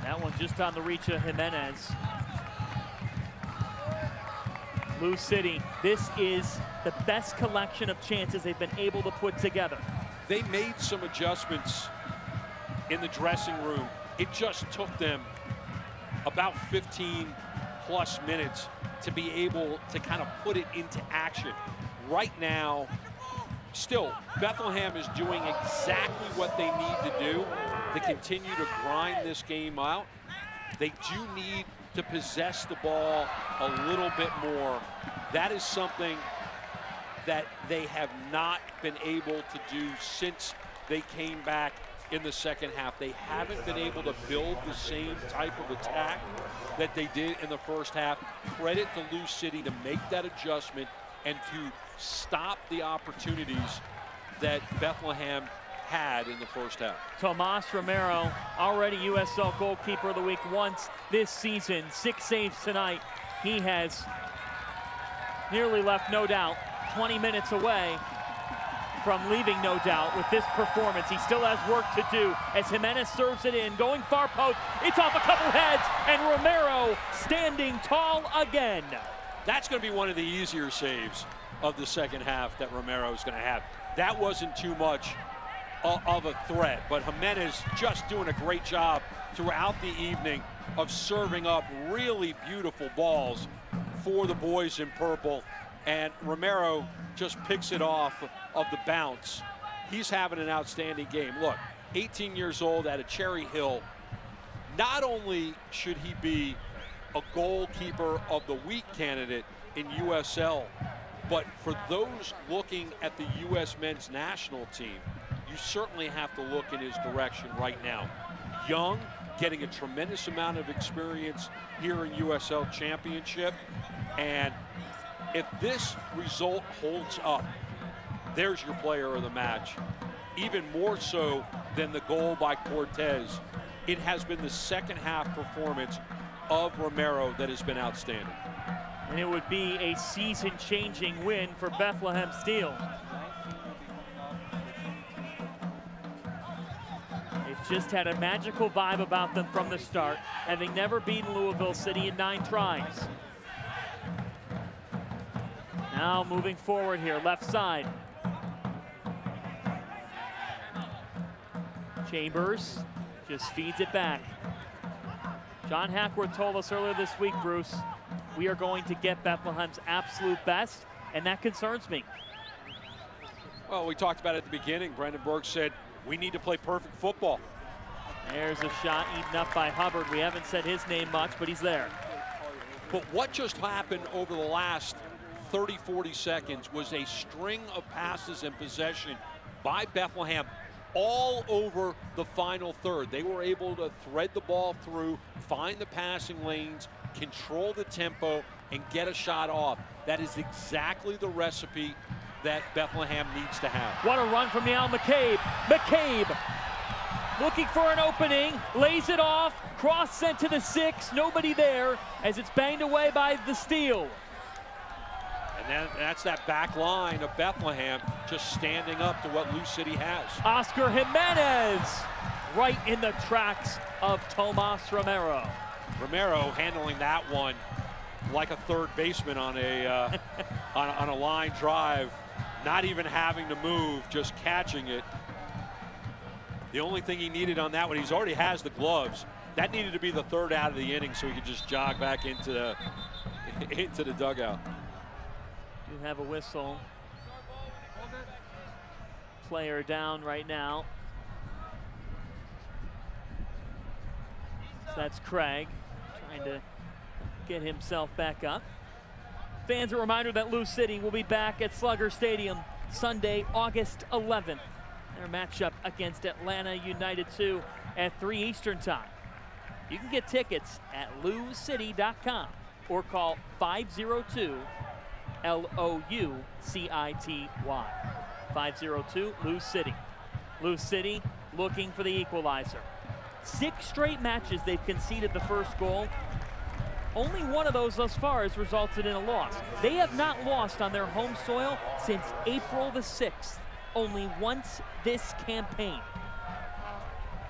That one just on the reach of Jimenez. Lou City, this is the best collection of chances they've been able to put together. They made some adjustments in the dressing room. It just took them about 15 plus minutes to be able to kind of put it into action. Right now, still, Bethlehem is doing exactly what they need to do to continue to grind this game out. They do need to possess the ball a little bit more. That is something that they have not been able to do since they came back in the second half. They haven't been able to build the same type of attack that they did in the first half. Credit to Lou City to make that adjustment and to stop the opportunities that Bethlehem had in the first half. Tomas Romero, already USL goalkeeper of the week once this season. 6 saves tonight. He has nearly left no doubt 20 minutes away from leaving no doubt with this performance. He still has work to do as Jimenez serves it in, going far post. It's off a couple heads, and Romero standing tall again. That's going to be one of the easier saves of the second half that Romero is going to have. That wasn't too much of a threat, but Jimenez just doing a great job throughout the evening of serving up really beautiful balls for the boys in purple, and Romero just picks it off of the bounce. He's having an outstanding game. Look, 18 years old out of Cherry Hill. Not only should he be a goalkeeper of the week candidate in USL, but for those looking at the U.S. men's national team, you certainly have to look in his direction right now. Young, getting a tremendous amount of experience here in USL Championship, and if this result holds up, there's your player of the match. Even more so than the goal by Cortez, it has been the second half performance of Romero that has been outstanding. And it would be a season-changing win for Bethlehem Steel. They've just had a magical vibe about them from the start, having never beaten Louisville City in 9 tries. Now moving forward here, left side. Chambers just feeds it back. John Hackworth told us earlier this week, Bruce, we are going to get Bethlehem's absolute best, and that concerns me. Well, we talked about it at the beginning. Brendan Burke said, we need to play perfect football. There's a shot eaten up by Hubbard. We haven't said his name much, but he's there. But what just happened over the last 30, 40 seconds was a string of passes and possession by Bethlehem all over the final third. They were able to thread the ball through, find the passing lanes, control the tempo, and get a shot off. That is exactly the recipe that Bethlehem needs to have. What a run from Niall McCabe. McCabe looking for an opening, lays it off, cross sent to the 6, nobody there as it's banged away by the steal. And that's that back line of Bethlehem just standing up to what Lou City has. Oscar Jimenez right in the tracks of Tomas Romero. Romero handling that one like a third baseman on a on a line drive, not even having to move, just catching it. The only thing he needed on that one, he already has the gloves. That needed to be the third out of the inning so he could just jog back into the dugout. You have a whistle. Player down right now. So that's Craig trying to get himself back up. Fans, a reminder that Lou City will be back at Slugger Stadium Sunday, August 11th. Their matchup against Atlanta United 2 at 3 Eastern time. You can get tickets at loucity.com or call 502 LOUCITY. 502 Lou City. Lou City looking for the equalizer. 6 straight matches they've conceded the first goal. Only one of those thus far has resulted in a loss. They have not lost on their home soil since April the 6th. Only once this campaign.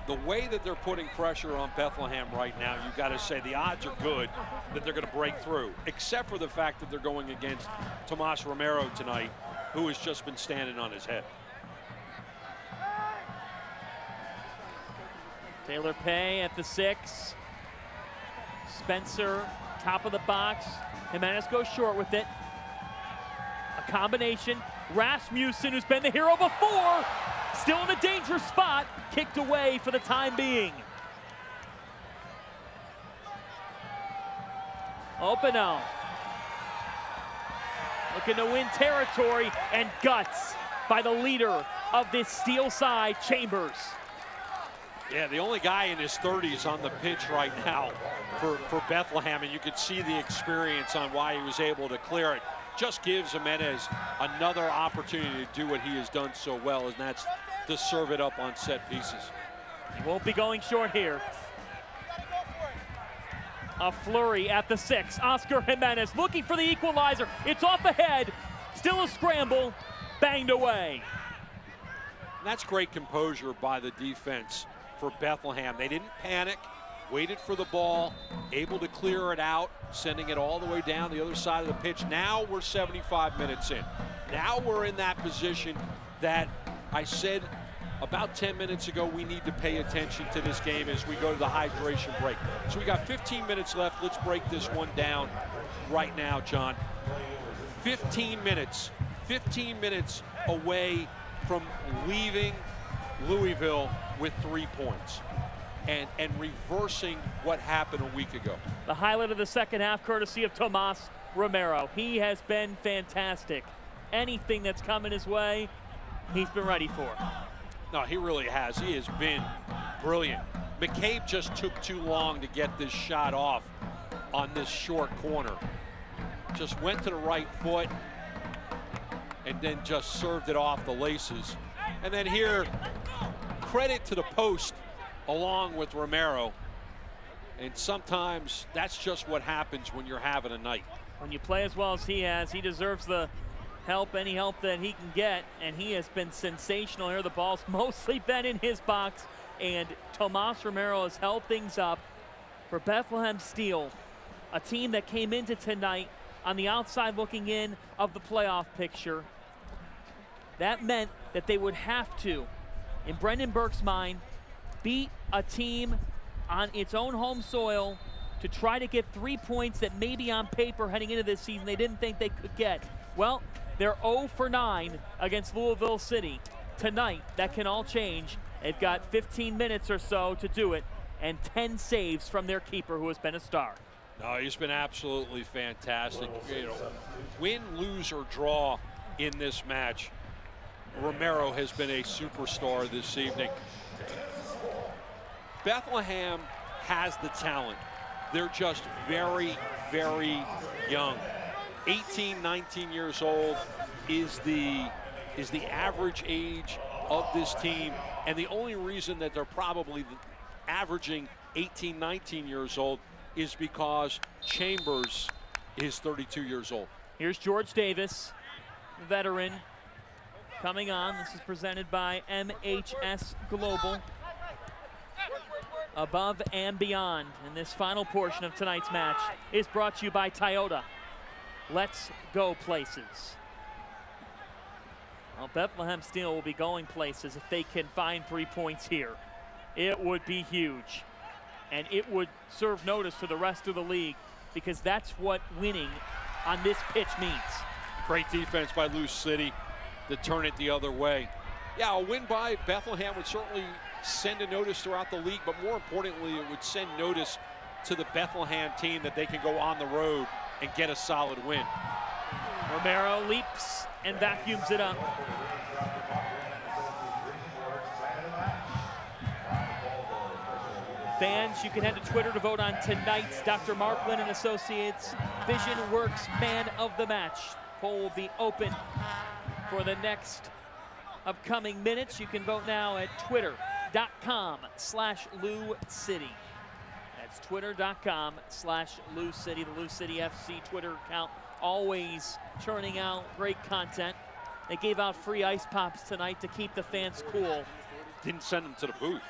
The way that they're putting pressure on Bethlehem right now, you've got to say the odds are good that they're going to break through, except for the fact that they're going against Tomas Romero tonight, who has just been standing on his head. Taylor Pay at the 6. Spencer, top of the box. Jimenez goes short with it. A combination. Rasmussen, who's been the hero before, still in a dangerous spot, kicked away for the time being. Openo looking to win territory, and guts by the leader of this Steel side, Chambers. Yeah, the only guy in his 30s on the pitch right now for Bethlehem, and you could see the experience on why he was able to clear it. Just gives Jimenez another opportunity to do what he has done so well, and that's to serve it up on set pieces. He won't be going short here. A flurry at the 6. Oscar Jimenez looking for the equalizer. It's off ahead. Still a scramble. Banged away. And that's great composure by the defense for Bethlehem. They didn't panic, waited for the ball, able to clear it out, sending it all the way down the other side of the pitch. Now we're 75 minutes in. Now we're in that position that I said about 10 minutes ago we need to pay attention to this game as we go to the hydration break. So we got 15 minutes left. Let's break this one down right now, John. 15 minutes away from leaving Louisville with 3 points and reversing what happened a week ago. The highlight of the second half, courtesy of Tomas Romero. He has been fantastic. Anything that's coming his way, he's been ready for. No, he really has. He has been brilliant. McCabe just took too long to get this shot off on this short corner. Just went to the right foot and then just served it off the laces. And then here, credit to the post along with Romero. And sometimes that's just what happens when you're having a night. When you play as well as he has, he deserves the help, any help that he can get, and he has been sensational here. The ball's mostly been in his box And Tomas Romero has held things up for Bethlehem Steel, a team that came into tonight on the outside looking in of the playoff picture. That meant that they would have to, in Brendan Burke's mind, beat a team on its own home soil to try to get 3 points that maybe on paper heading into this season they didn't think they could get. Well, they're 0 for 9 against Louisville City. Tonight, that can all change. They've got 15 minutes or so to do it, and 10 saves from their keeper, who has been a star. No, he's been absolutely fantastic. You know, win, lose, or draw in this match, Romero has been a superstar this evening. Bethlehem has the talent. They're just very, very young. 18, 19 years old is the average age of this team, and the only reason that they're probably averaging 18, 19 years old is because Chambers is 32 years old. Here's George Davis, veteran, coming on. This is presented by MHS Global. Above and beyond in this final portion of tonight's match is brought to you by Toyota. Let's go places. Well, Bethlehem Steel will be going places if they can find 3 points here. It would be huge. And it would serve notice to the rest of the league, because that's what winning on this pitch means. Great defense by Louisville City to turn it the other way. Yeah, a win by Bethlehem would certainly send a notice throughout the league, but more importantly, it would send notice to the Bethlehem team that they can go on the road and get a solid win. Romero leaps and vacuums it up. Fans, you can head to Twitter to vote on tonight's Dr. Mark Lynn and Associates Vision Works Man of the Match. Poll will be open for the next upcoming minutes. You can vote now at twitter.com/Lou City. That's twitter.com/Lou City. The Lou City FC Twitter account always churning out great content. They gave out free ice pops tonight to keep the fans cool. Didn't send them to the booth.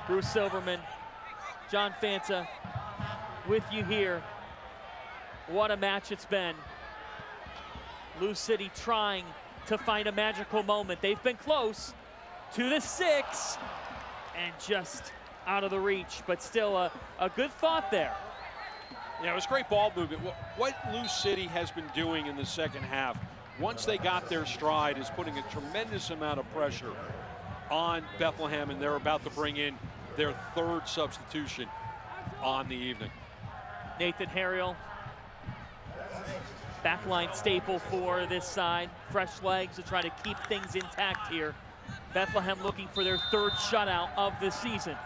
Bruce Silverman, John Fanta with you here. What a match it's been. Lou City trying to find a magical moment. They've been close to the 6 and just out of the reach, but still a good thought there. Yeah, it was great ball movement. What Lou City has been doing in the second half, once they got their stride, is putting a tremendous amount of pressure on Bethlehem, and they're about to bring in their 3rd substitution on the evening. Nathan Harriel, backline staple for this side. Fresh legs to try to keep things intact here. Bethlehem looking for their 3rd shutout of the season.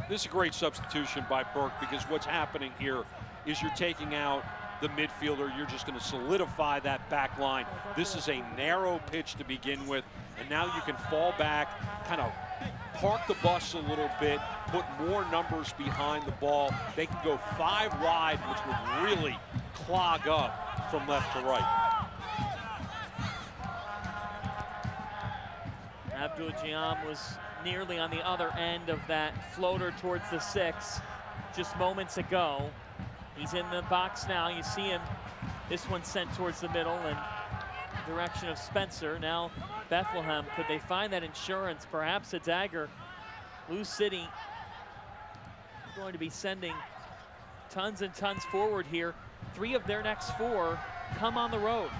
This is a great substitution by Burke, because what's happening here is you're taking out the midfielder. You're just going to solidify that back line. This is a narrow pitch to begin with, and now you can fall back, kind of park the bus a little bit, put more numbers behind the ball. They can go 5 wide, which would really clog up from left to right. Abdul Jiam was nearly on the other end of that floater towards the 6 just moments ago. He's in the box now. You see him. This one sent towards the middle and direction of Spencer. Now Bethlehem, could they find that insurance? Perhaps a dagger. Lou City going to be sending tons and tons forward here. 3 of their next 4 come on the road.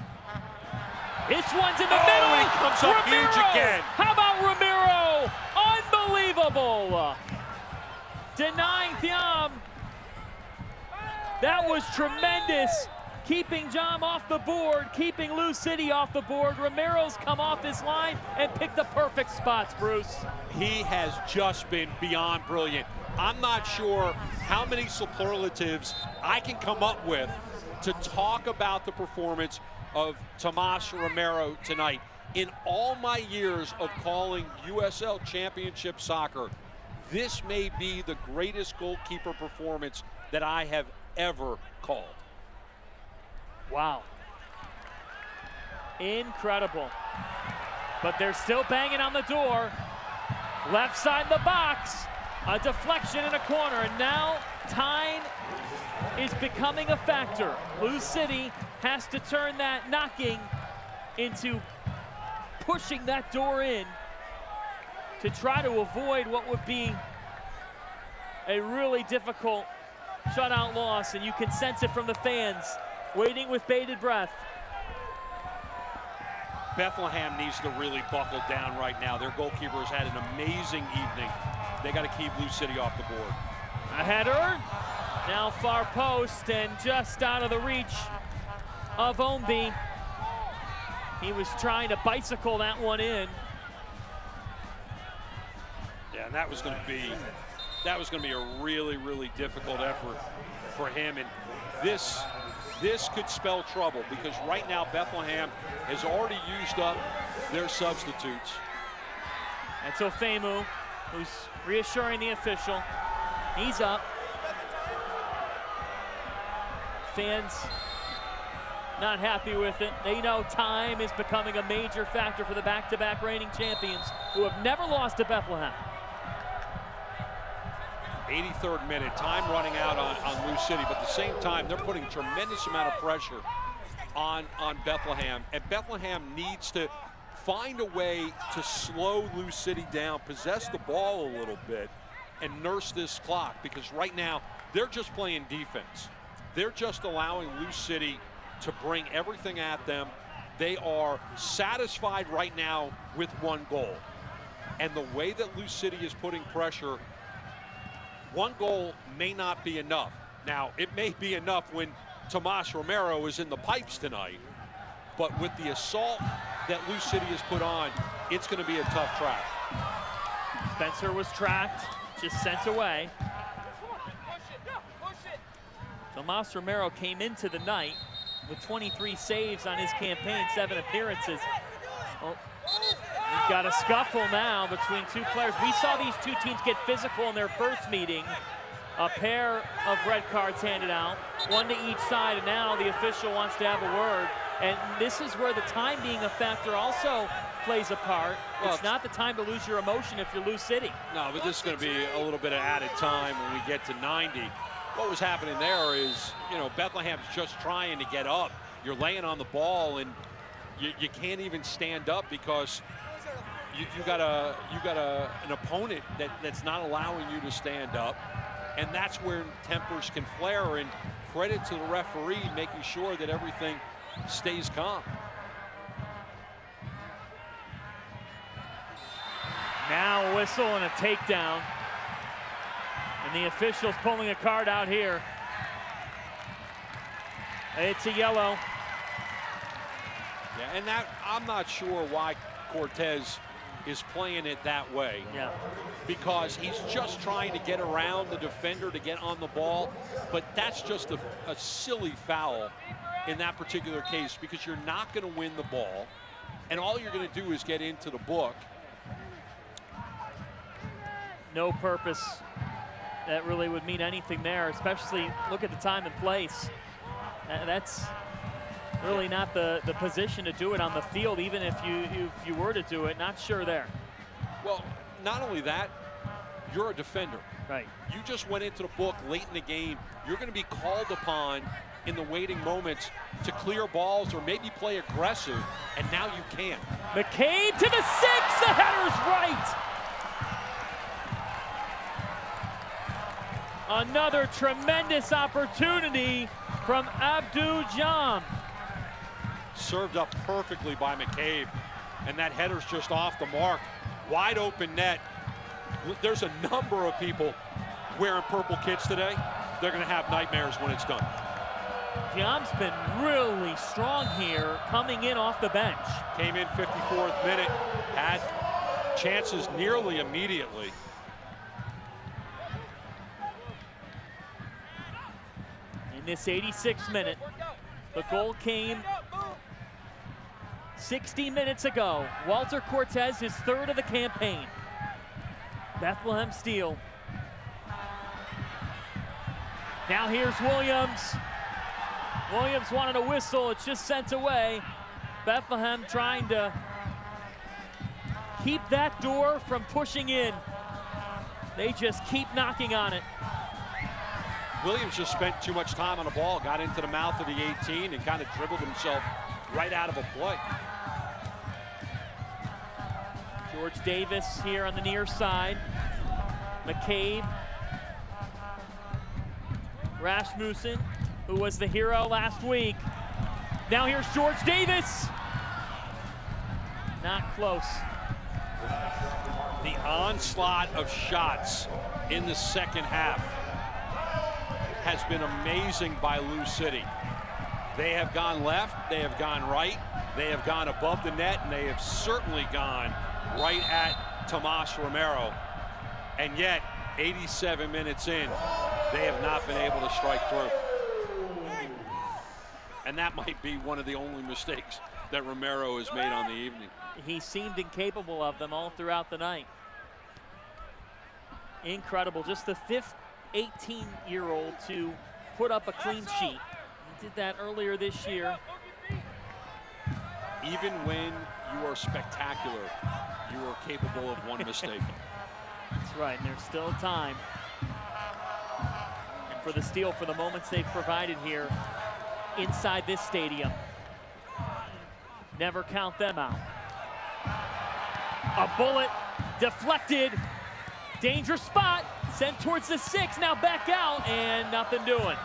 This one's in the middle. And he comes up Romero. huge again. How about Romero? Unbelievable. Denying Thiam. That was tremendous. Keeping Jam off the board, keeping Lou City off the board. Romero's come off his line and picked the perfect spots, Bruce. He has just been beyond brilliant. I'm not sure how many superlatives I can come up with to talk about the performance of Tomas Romero tonight. In all my years of calling USL Championship soccer, this may be the greatest goalkeeper performance that I have ever called. Wow. Incredible. but they're still banging on the door. Left side of the box, a deflection in a corner, and now time is becoming a factor. Lou City has to turn that knocking into pushing that door in to try to avoid what would be a really difficult shutout loss, and you can sense it from the fans waiting with bated breath. Bethlehem needs to really buckle down right now. Their goalkeeper has had an amazing evening. They got to keep Lou City off the board. A header, now far post and just out of the reach of Omby. He was trying to bicycle that one in. Yeah, and that was going to be a really, really difficult effort for him. And this could spell trouble, because right now Bethlehem has already used up their substitutes. And Tofemu, who's reassuring the official. He's up. Fans not happy with it. They know time is becoming a major factor for the back-to-back reigning champions, who have never lost to Bethlehem. 83rd minute, time running out on Lou City, but at the same time, they're putting a tremendous amount of pressure on Bethlehem, and Bethlehem needs to find a way to slow Lou City down, possess the ball a little bit, and nurse this clock, because right now, they're just playing defense. They're just allowing Lou City to bring everything at them. They are satisfied right now with one goal. And the way that Lou City is putting pressure, one goal may not be enough. Now, it may be enough when Tomas Romero is in the pipes tonight, but with the assault that Lou City has put on, it's going to be a tough track. Spencer was tracked, just sent away. Tomas Romero came into the night with 23 saves on his campaign, 7 appearances. Oh, we've got a scuffle now between two players. We saw these two teams get physical in their first meeting. A pair of red cards handed out, one to each side, and now the official wants to have a word. And this is where the time being a factor also plays a part. Well, it's not the time to lose your emotion if you're Lou City. No, but this is going to be a little bit of added time when we get to 90. What was happening there is, you know, Bethlehem's just trying to get up. You're laying on the ball, and you can't even stand up because you got an opponent that's not allowing you to stand up, and that's where tempers can flare. And credit to the referee making sure that everything stays calm. Now a whistle and a takedown. And the official's pulling a card out here. It's a yellow. Yeah, and that, I'm not sure why Cortez is playing it that way. Yeah. Because he's just trying to get around the defender to get on the ball, but that's just a silly foul in that particular case, because you're not going to win the ball, and all you're going to do is get into the book. No purpose that really would mean anything there, especially look at the time and place. That's really not the position to do it on the field, even if you were to do it. Not sure there. Well, not only that, you're a defender. Right. You just went into the book late in the game. You're going to be called upon in the waiting moments to clear balls or maybe play aggressive, and now you can't. McCabe to the 6, the header's right. Another tremendous opportunity from Abdou Jam. Served up perfectly by McCabe, and that header's just off the mark. Wide open net. There's a number of people wearing purple kits today. They're going to have nightmares when it's done. Jam's been really strong here, coming in off the bench. Came in 54th minute, had chances nearly immediately. In this 86th minute, the goal came 60 minutes ago. Walter Cortez, his third of the campaign. Bethlehem Steel. Now here's Williams. Williams wanted a whistle, it's just sent away. Bethlehem trying to keep that door from pushing in. They just keep knocking on it. Williams just spent too much time on the ball, got into the mouth of the 18 and kind of dribbled himself right out of a play. George Davis here on the near side. McCabe. Rasmussen, who was the hero last week. Now here's George Davis. Not close. The onslaught of shots in the second half has been amazing by Lou City. They have gone left, they have gone right, they have gone above the net, and they have certainly gone right at Tomas Romero. And yet, 87 minutes in, they have not been able to strike through. And that might be one of the only mistakes that Romero has made on the evening. He seemed incapable of them all throughout the night. Incredible, just the fifth 18-year-old to put up a clean sheet. He did that earlier this year. Even when you are spectacular, you are capable of one mistake. That's right, and there's still time. And for the steal, for the moments they've provided here inside this stadium, never count them out. A bullet deflected, dangerous spot, sent towards the 6, now back out, and nothing doing.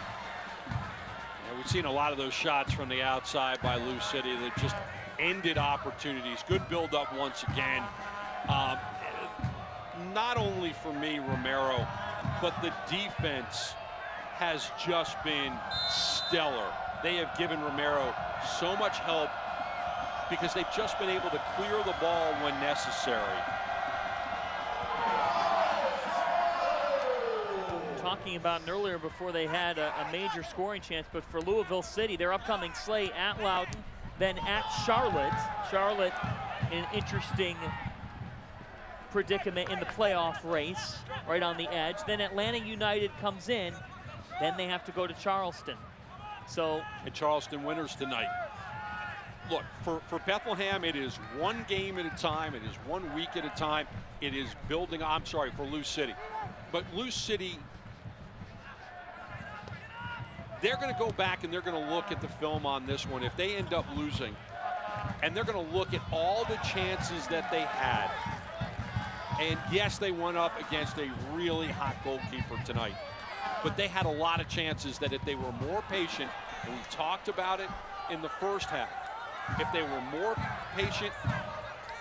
Yeah, we've seen a lot of those shots from the outside by Lou City that just ended opportunities. Good build-up once again. Not only for me, Romero, but the defense has just been stellar. They have given Romero so much help because they've just been able to clear the ball when necessary. Talking about it earlier before they had a major scoring chance, but for Louisville City, their upcoming slate at Loudoun, then at Charlotte. Charlotte, an interesting predicament in the playoff race, right on the edge. Then Atlanta United comes in, then they have to go to Charleston. So, and Charleston winners tonight. Look, for Bethlehem, it is one game at a time. It is 1 week at a time. It is building, I'm sorry, for Lou City. But Lou City, they're going to go back and they're going to look at the film on this one if they end up losing. And they're going to look at all the chances that they had. And yes, they went up against a really hot goalkeeper tonight. But they had a lot of chances that if they were more patient, and we talked about it in the first half, if they were more patient,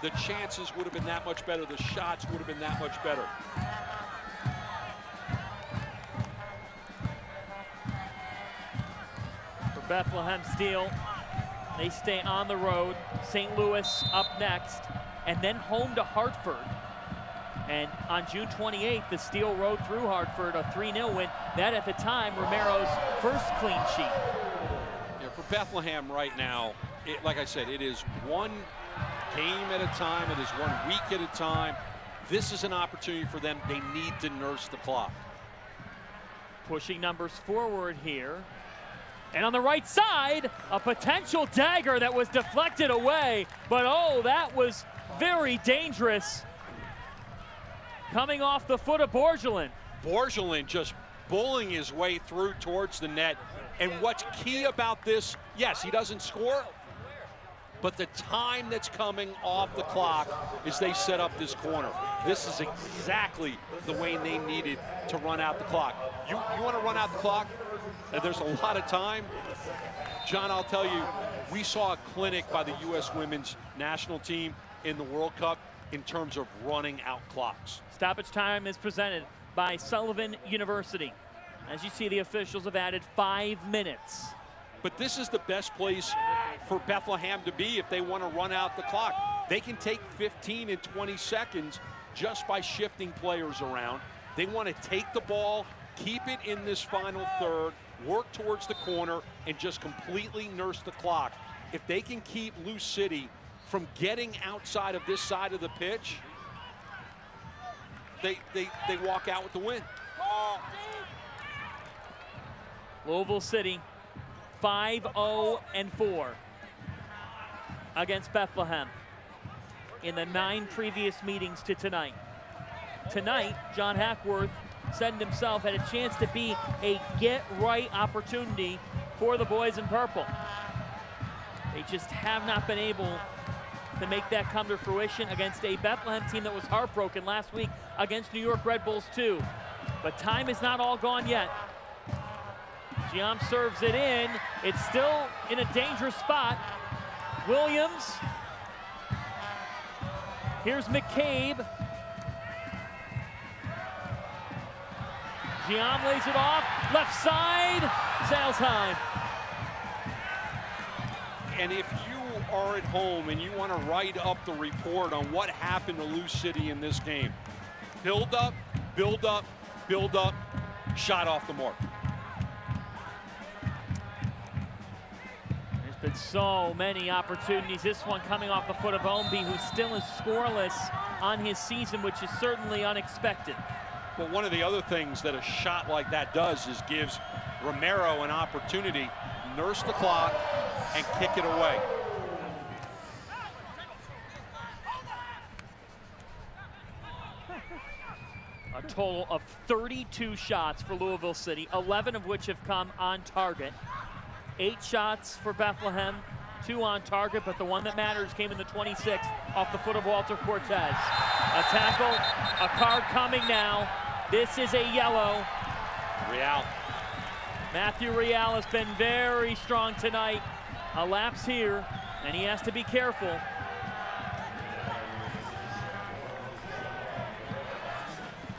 the chances would have been that much better. The shots would have been that much better. For Bethlehem Steel, they stay on the road. St. Louis up next, and then home to Hartford. And on June 28th, the Steel rode through Hartford, a 3-0 win. That, at the time, Romero's first clean sheet. Yeah, for Bethlehem right now, like I said, it is one game at a time. It is 1 week at a time. This is an opportunity for them. They need to nurse the clock. Pushing numbers forward here. And on the right side, a potential dagger that was deflected away. But oh, that was very dangerous. Coming off the foot of Borgelin. Borgelin just bullying his way through towards the net. And what's key about this, yes, he doesn't score, but the time that's coming off the clock as they set up this corner. This is exactly the way they needed to run out the clock. You want to run out the clock? There's a lot of time. John, I'll tell you, we saw a clinic by the U.S. women's national team in the World Cup in terms of running out clocks. Stoppage time is presented by Sullivan University. As you see, the officials have added 5 minutes. But this is the best place for Bethlehem to be if they want to run out the clock. They can take 15 and 20 seconds just by shifting players around. They want to take the ball, keep it in this final third, work towards the corner, and just completely nurse the clock. If they can keep Lou City from getting outside of this side of the pitch, they walk out with the win. Louisville City 5-0-4 against Bethlehem. in the 9 previous meetings to tonight. Tonight, John Hackworth said himself had a chance to be a get-right opportunity for the boys in purple. They just have not been able to make that come to fruition against a Bethlehem team that was heartbroken last week against New York Red Bulls too. But time is not all gone yet. Giam serves it in. It's still in a dangerous spot. Williams. Here's McCabe. Giam lays it off. Left side. Sales time. And if you are at home and you want to write up the report on what happened to Lou City in this game, build up, build up, build up, shot off the mark. There's been so many opportunities. This one coming off the foot of Omby, who still is scoreless on his season, which is certainly unexpected. But one of the other things that a shot like that does is gives Romero an opportunity, nurse the clock, and kick it away. A total of 32 shots for Louisville City, 11 of which have come on target. 8 shots for Bethlehem, 2 on target, but the one that matters came in the 26th off the foot of Walter Cortez. A tackle, a card coming now. This is a yellow. Real. Matthew Real has been very strong tonight. A lapse here, and he has to be careful.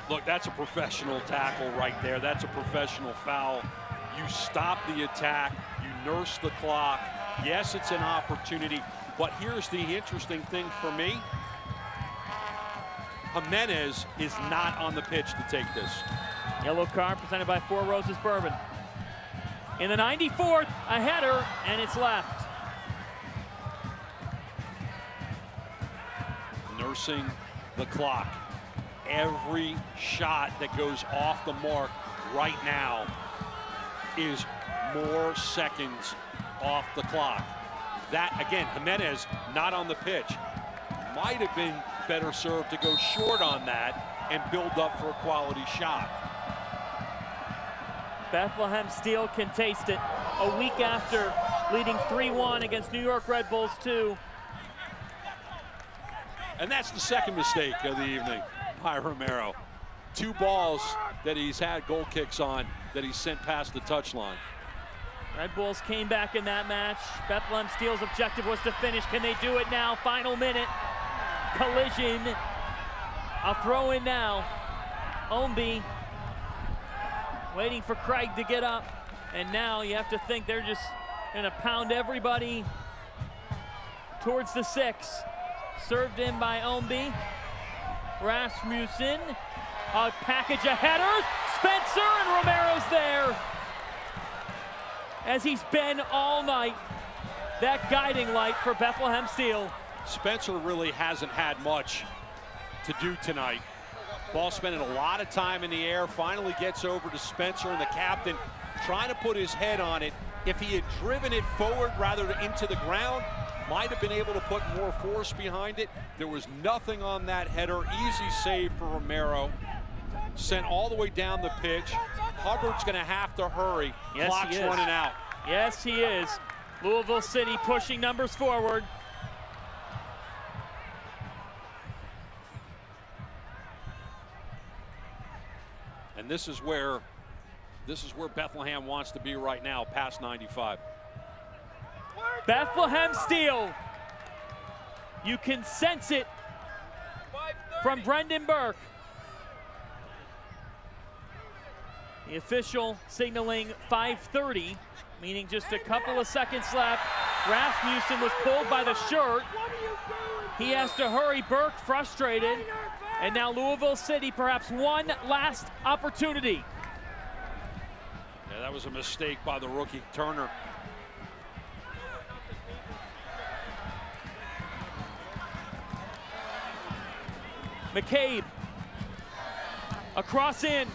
Look, that's a professional tackle right there. That's a professional foul. You stop the attack, you nurse the clock. Yes, it's an opportunity, but here's the interesting thing for me. Jimenez is not on the pitch to take this. Yellow card presented by Four Roses Bourbon. In the 94th, a header, and it's left. Nursing the clock. Every shot that goes off the mark right now is more seconds off the clock. That, again, Jimenez not on the pitch. Might have been better served to go short on that and build up for a quality shot. Bethlehem Steel can taste it a week after leading 3-1 against New York Red Bulls 2. And that's the second mistake of the evening by Romero. 2 balls that he's had goal kicks on that he sent past the touchline. Red Bulls came back in that match. Bethlehem Steel's objective was to finish. Can they do it now? Final minute. Collision. A throw in now. Omby waiting for Craig to get up. And now you have to think they're just going to pound everybody towards the 6. Served in by Omby. Rasmussen. A package of headers. Spencer, and Romero's there. As he's been all night. That guiding light for Bethlehem Steel. Spencer really hasn't had much to do tonight. Ball spending a lot of time in the air, finally gets over to Spencer, and the captain trying to put his head on it. If he had driven it forward rather than into the ground, might have been able to put more force behind it. There was nothing on that header. Easy save for Romero. Sent all the way down the pitch. Hubbard's going to have to hurry. Yes, Clock's running out. Yes, he is. Louisville City pushing numbers forward. And this is where Bethlehem wants to be right now, past 95. Bethlehem Steel. You can sense it from Brendan Burke. The official signaling 5:30, meaning just a couple of seconds left. Rasmussen was pulled by the shirt. He has to hurry. Burke frustrated. And now Louisville City, perhaps one last opportunity. Yeah, that was a mistake by the rookie Turner. McCabe. A cross in.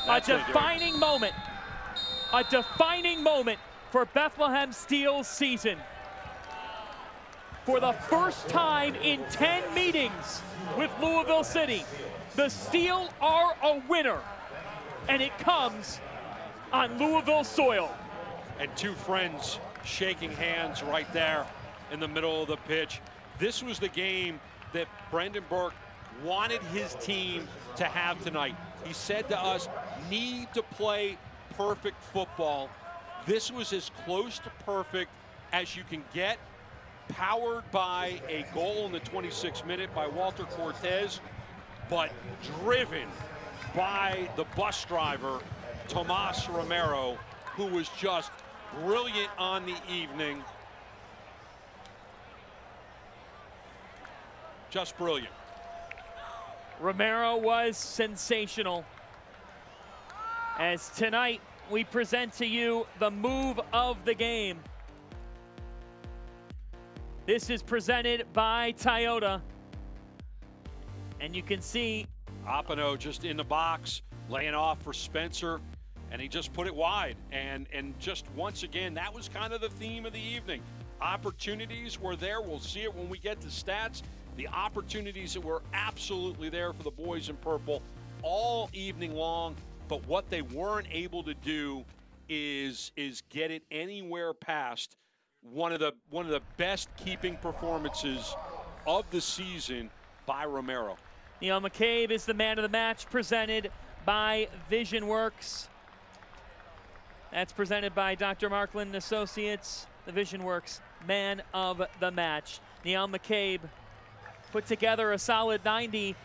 A defining moment. A defining moment for Bethlehem Steel's season. for the first time in 10 meetings with Louisville City, the Steel are a winner, and it comes on Louisville soil. And two friends shaking hands right there in the middle of the pitch. This was the game that Brendan Burke wanted his team to have tonight. He said to us, need to play perfect football. This was as close to perfect as you can get, powered by a goal in the 26th minute by Walter Cortez, but driven by the bus driver, Tomas Romero, who was just brilliant on the evening. Just brilliant. Romero was sensational. As tonight, we present to you the move of the game. This is presented by Toyota. And you can see Opino just in the box, laying off for Spencer, and he just put it wide. And just once again, that was kind of the theme of the evening. Opportunities were there. We'll see it when we get to stats. The opportunities that were absolutely there for the boys in purple all evening long, but what they weren't able to do is get it anywhere past one of the best keeping performances of the season by Romero. Neil McCabe is the man of the match, presented by VisionWorks. That's presented by Dr. Markland Associates, the VisionWorks man of the match. Neil McCabe put together a solid 90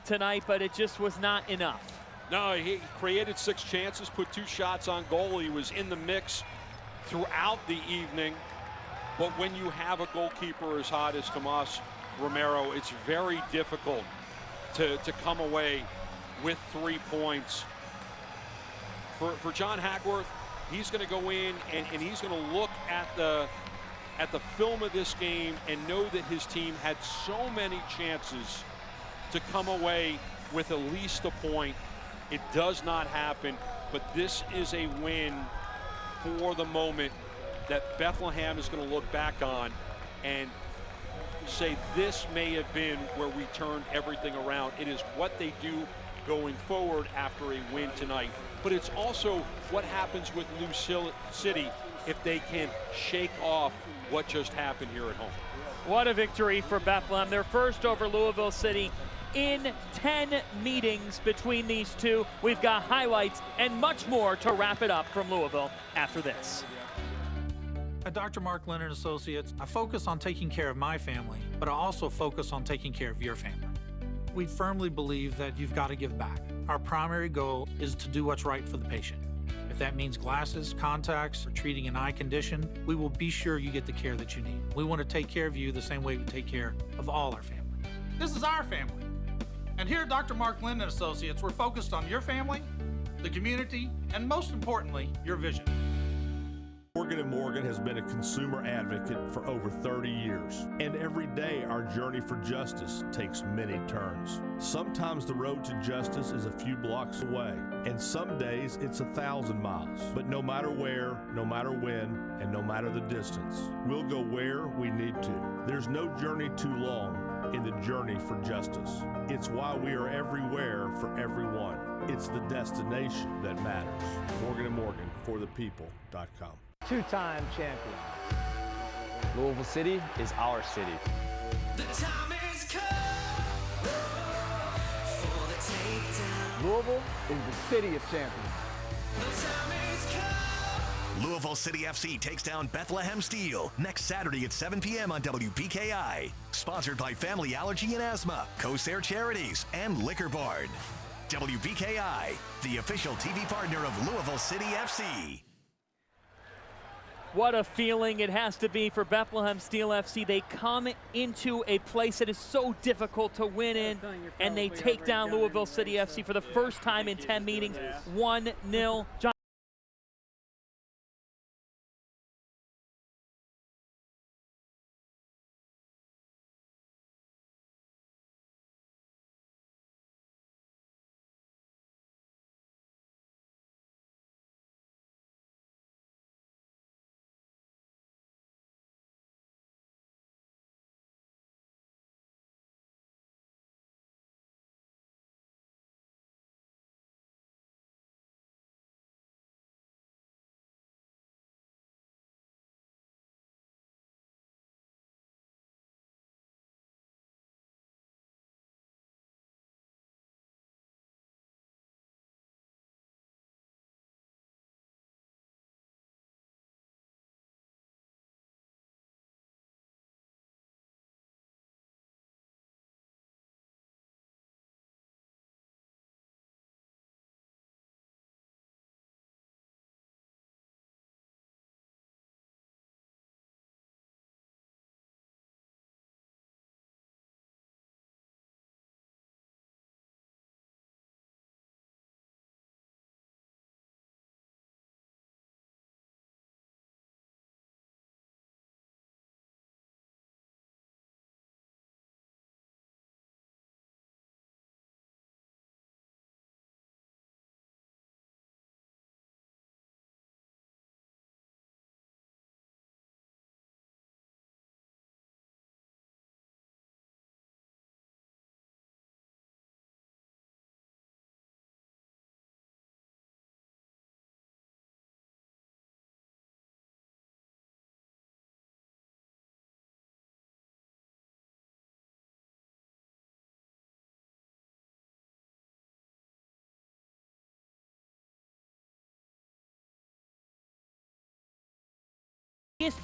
tonight, but it just was not enough. No, he created 6 chances, put 2 shots on goal. He was in the mix throughout the evening. But when you have a goalkeeper as hot as Tomas Romero, it's very difficult to come away with 3 points. For John Hackworth, he's going to go in and he's going to look at the film of this game and know that his team had so many chances to come away with at least a point. It does not happen, but this is a win for the moment that Bethlehem is going to look back on and say this may have been where we turned everything around. It is what they do going forward after a win tonight. But it's also what happens with Louisville City if they can shake off what just happened here at home. What a victory for Bethlehem. Their first over Louisville City in 10 meetings between these two. We've got highlights and much more to wrap it up from Louisville after this. At Dr. Mark Lennon Associates, I focus on taking care of my family, but I also focus on taking care of your family. We firmly believe that you've got to give back. Our primary goal is to do what's right for the patient. If that means glasses, contacts, or treating an eye condition, we will be sure you get the care that you need. We want to take care of you the same way we take care of all our family. This is our family. And here at Dr. Mark Linden Associates, we're focused on your family, the community, and most importantly, your vision. Morgan & Morgan has been a consumer advocate for over 30 years, and every day our journey for justice takes many turns. Sometimes the road to justice is a few blocks away, and some days it's 1,000 miles. But no matter where, no matter when, and no matter the distance, we'll go where we need to. There's no journey too long in the journey for justice. It's why we are everywhere for everyone. It's the destination that matters. Morgan & Morgan, for the people.com. Two-time champion. Louisville City is our city. The time is come for the takedown. Louisville is the city of champions. The time is come. Louisville City FC takes down Bethlehem Steel next Saturday at 7 p.m. on WPKI. Sponsored by Family Allergy and Asthma, Cosair Charities, and Liquor Board. WPKI, the official TV partner of Louisville City FC. What a feeling it has to be for Bethlehem Steel FC. They come into a place that is so difficult to win in, and they take down Louisville City FC for the first time in 10 meetings, 1-0.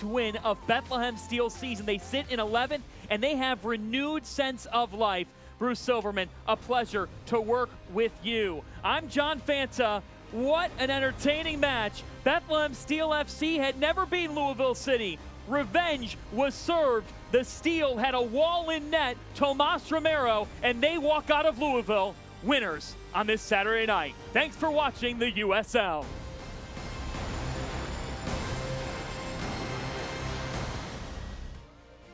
win of Bethlehem Steel season. They sit in 11th, and they have renewed sense of life. Bruce Silverman, a pleasure to work with you. I'm John Fanta. What an entertaining match. Bethlehem Steel FC had never beaten Louisville City. Revenge was served. The Steel had a wall in net, Tomas Romero, and they walk out of Louisville winners on this Saturday night. Thanks for watching the USL.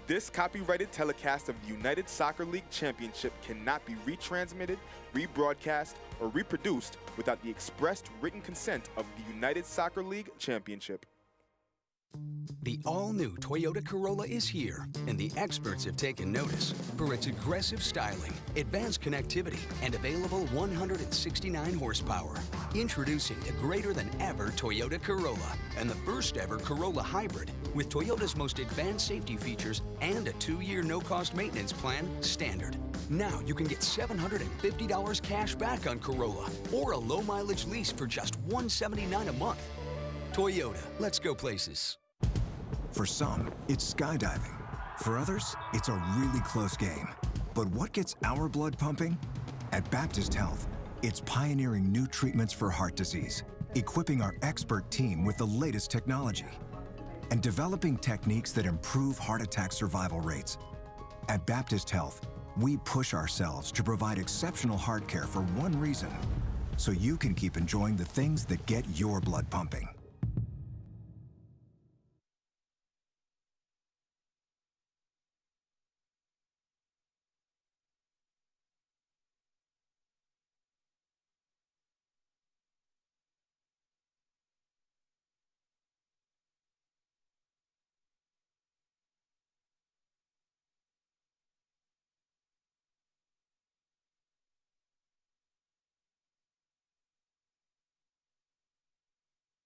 This copyrighted telecast of the United Soccer League Championship cannot be retransmitted, rebroadcast, or reproduced without the expressed written consent of the United Soccer League Championship. The all-new Toyota Corolla is here, and the experts have taken notice for its aggressive styling, advanced connectivity, and available 169 horsepower. Introducing the greater-than-ever Toyota Corolla and the first-ever Corolla Hybrid with Toyota's most advanced safety features and a 2-year no-cost maintenance plan standard. Now you can get $750 cash back on Corolla or a low-mileage lease for just $179 a month. Toyota, let's go places. For some, it's skydiving. For others, it's a really close game. But what gets our blood pumping? At Baptist Health, it's pioneering new treatments for heart disease, equipping our expert team with the latest technology, and developing techniques that improve heart attack survival rates. At Baptist Health, we push ourselves to provide exceptional heart care for one reason, so you can keep enjoying the things that get your blood pumping.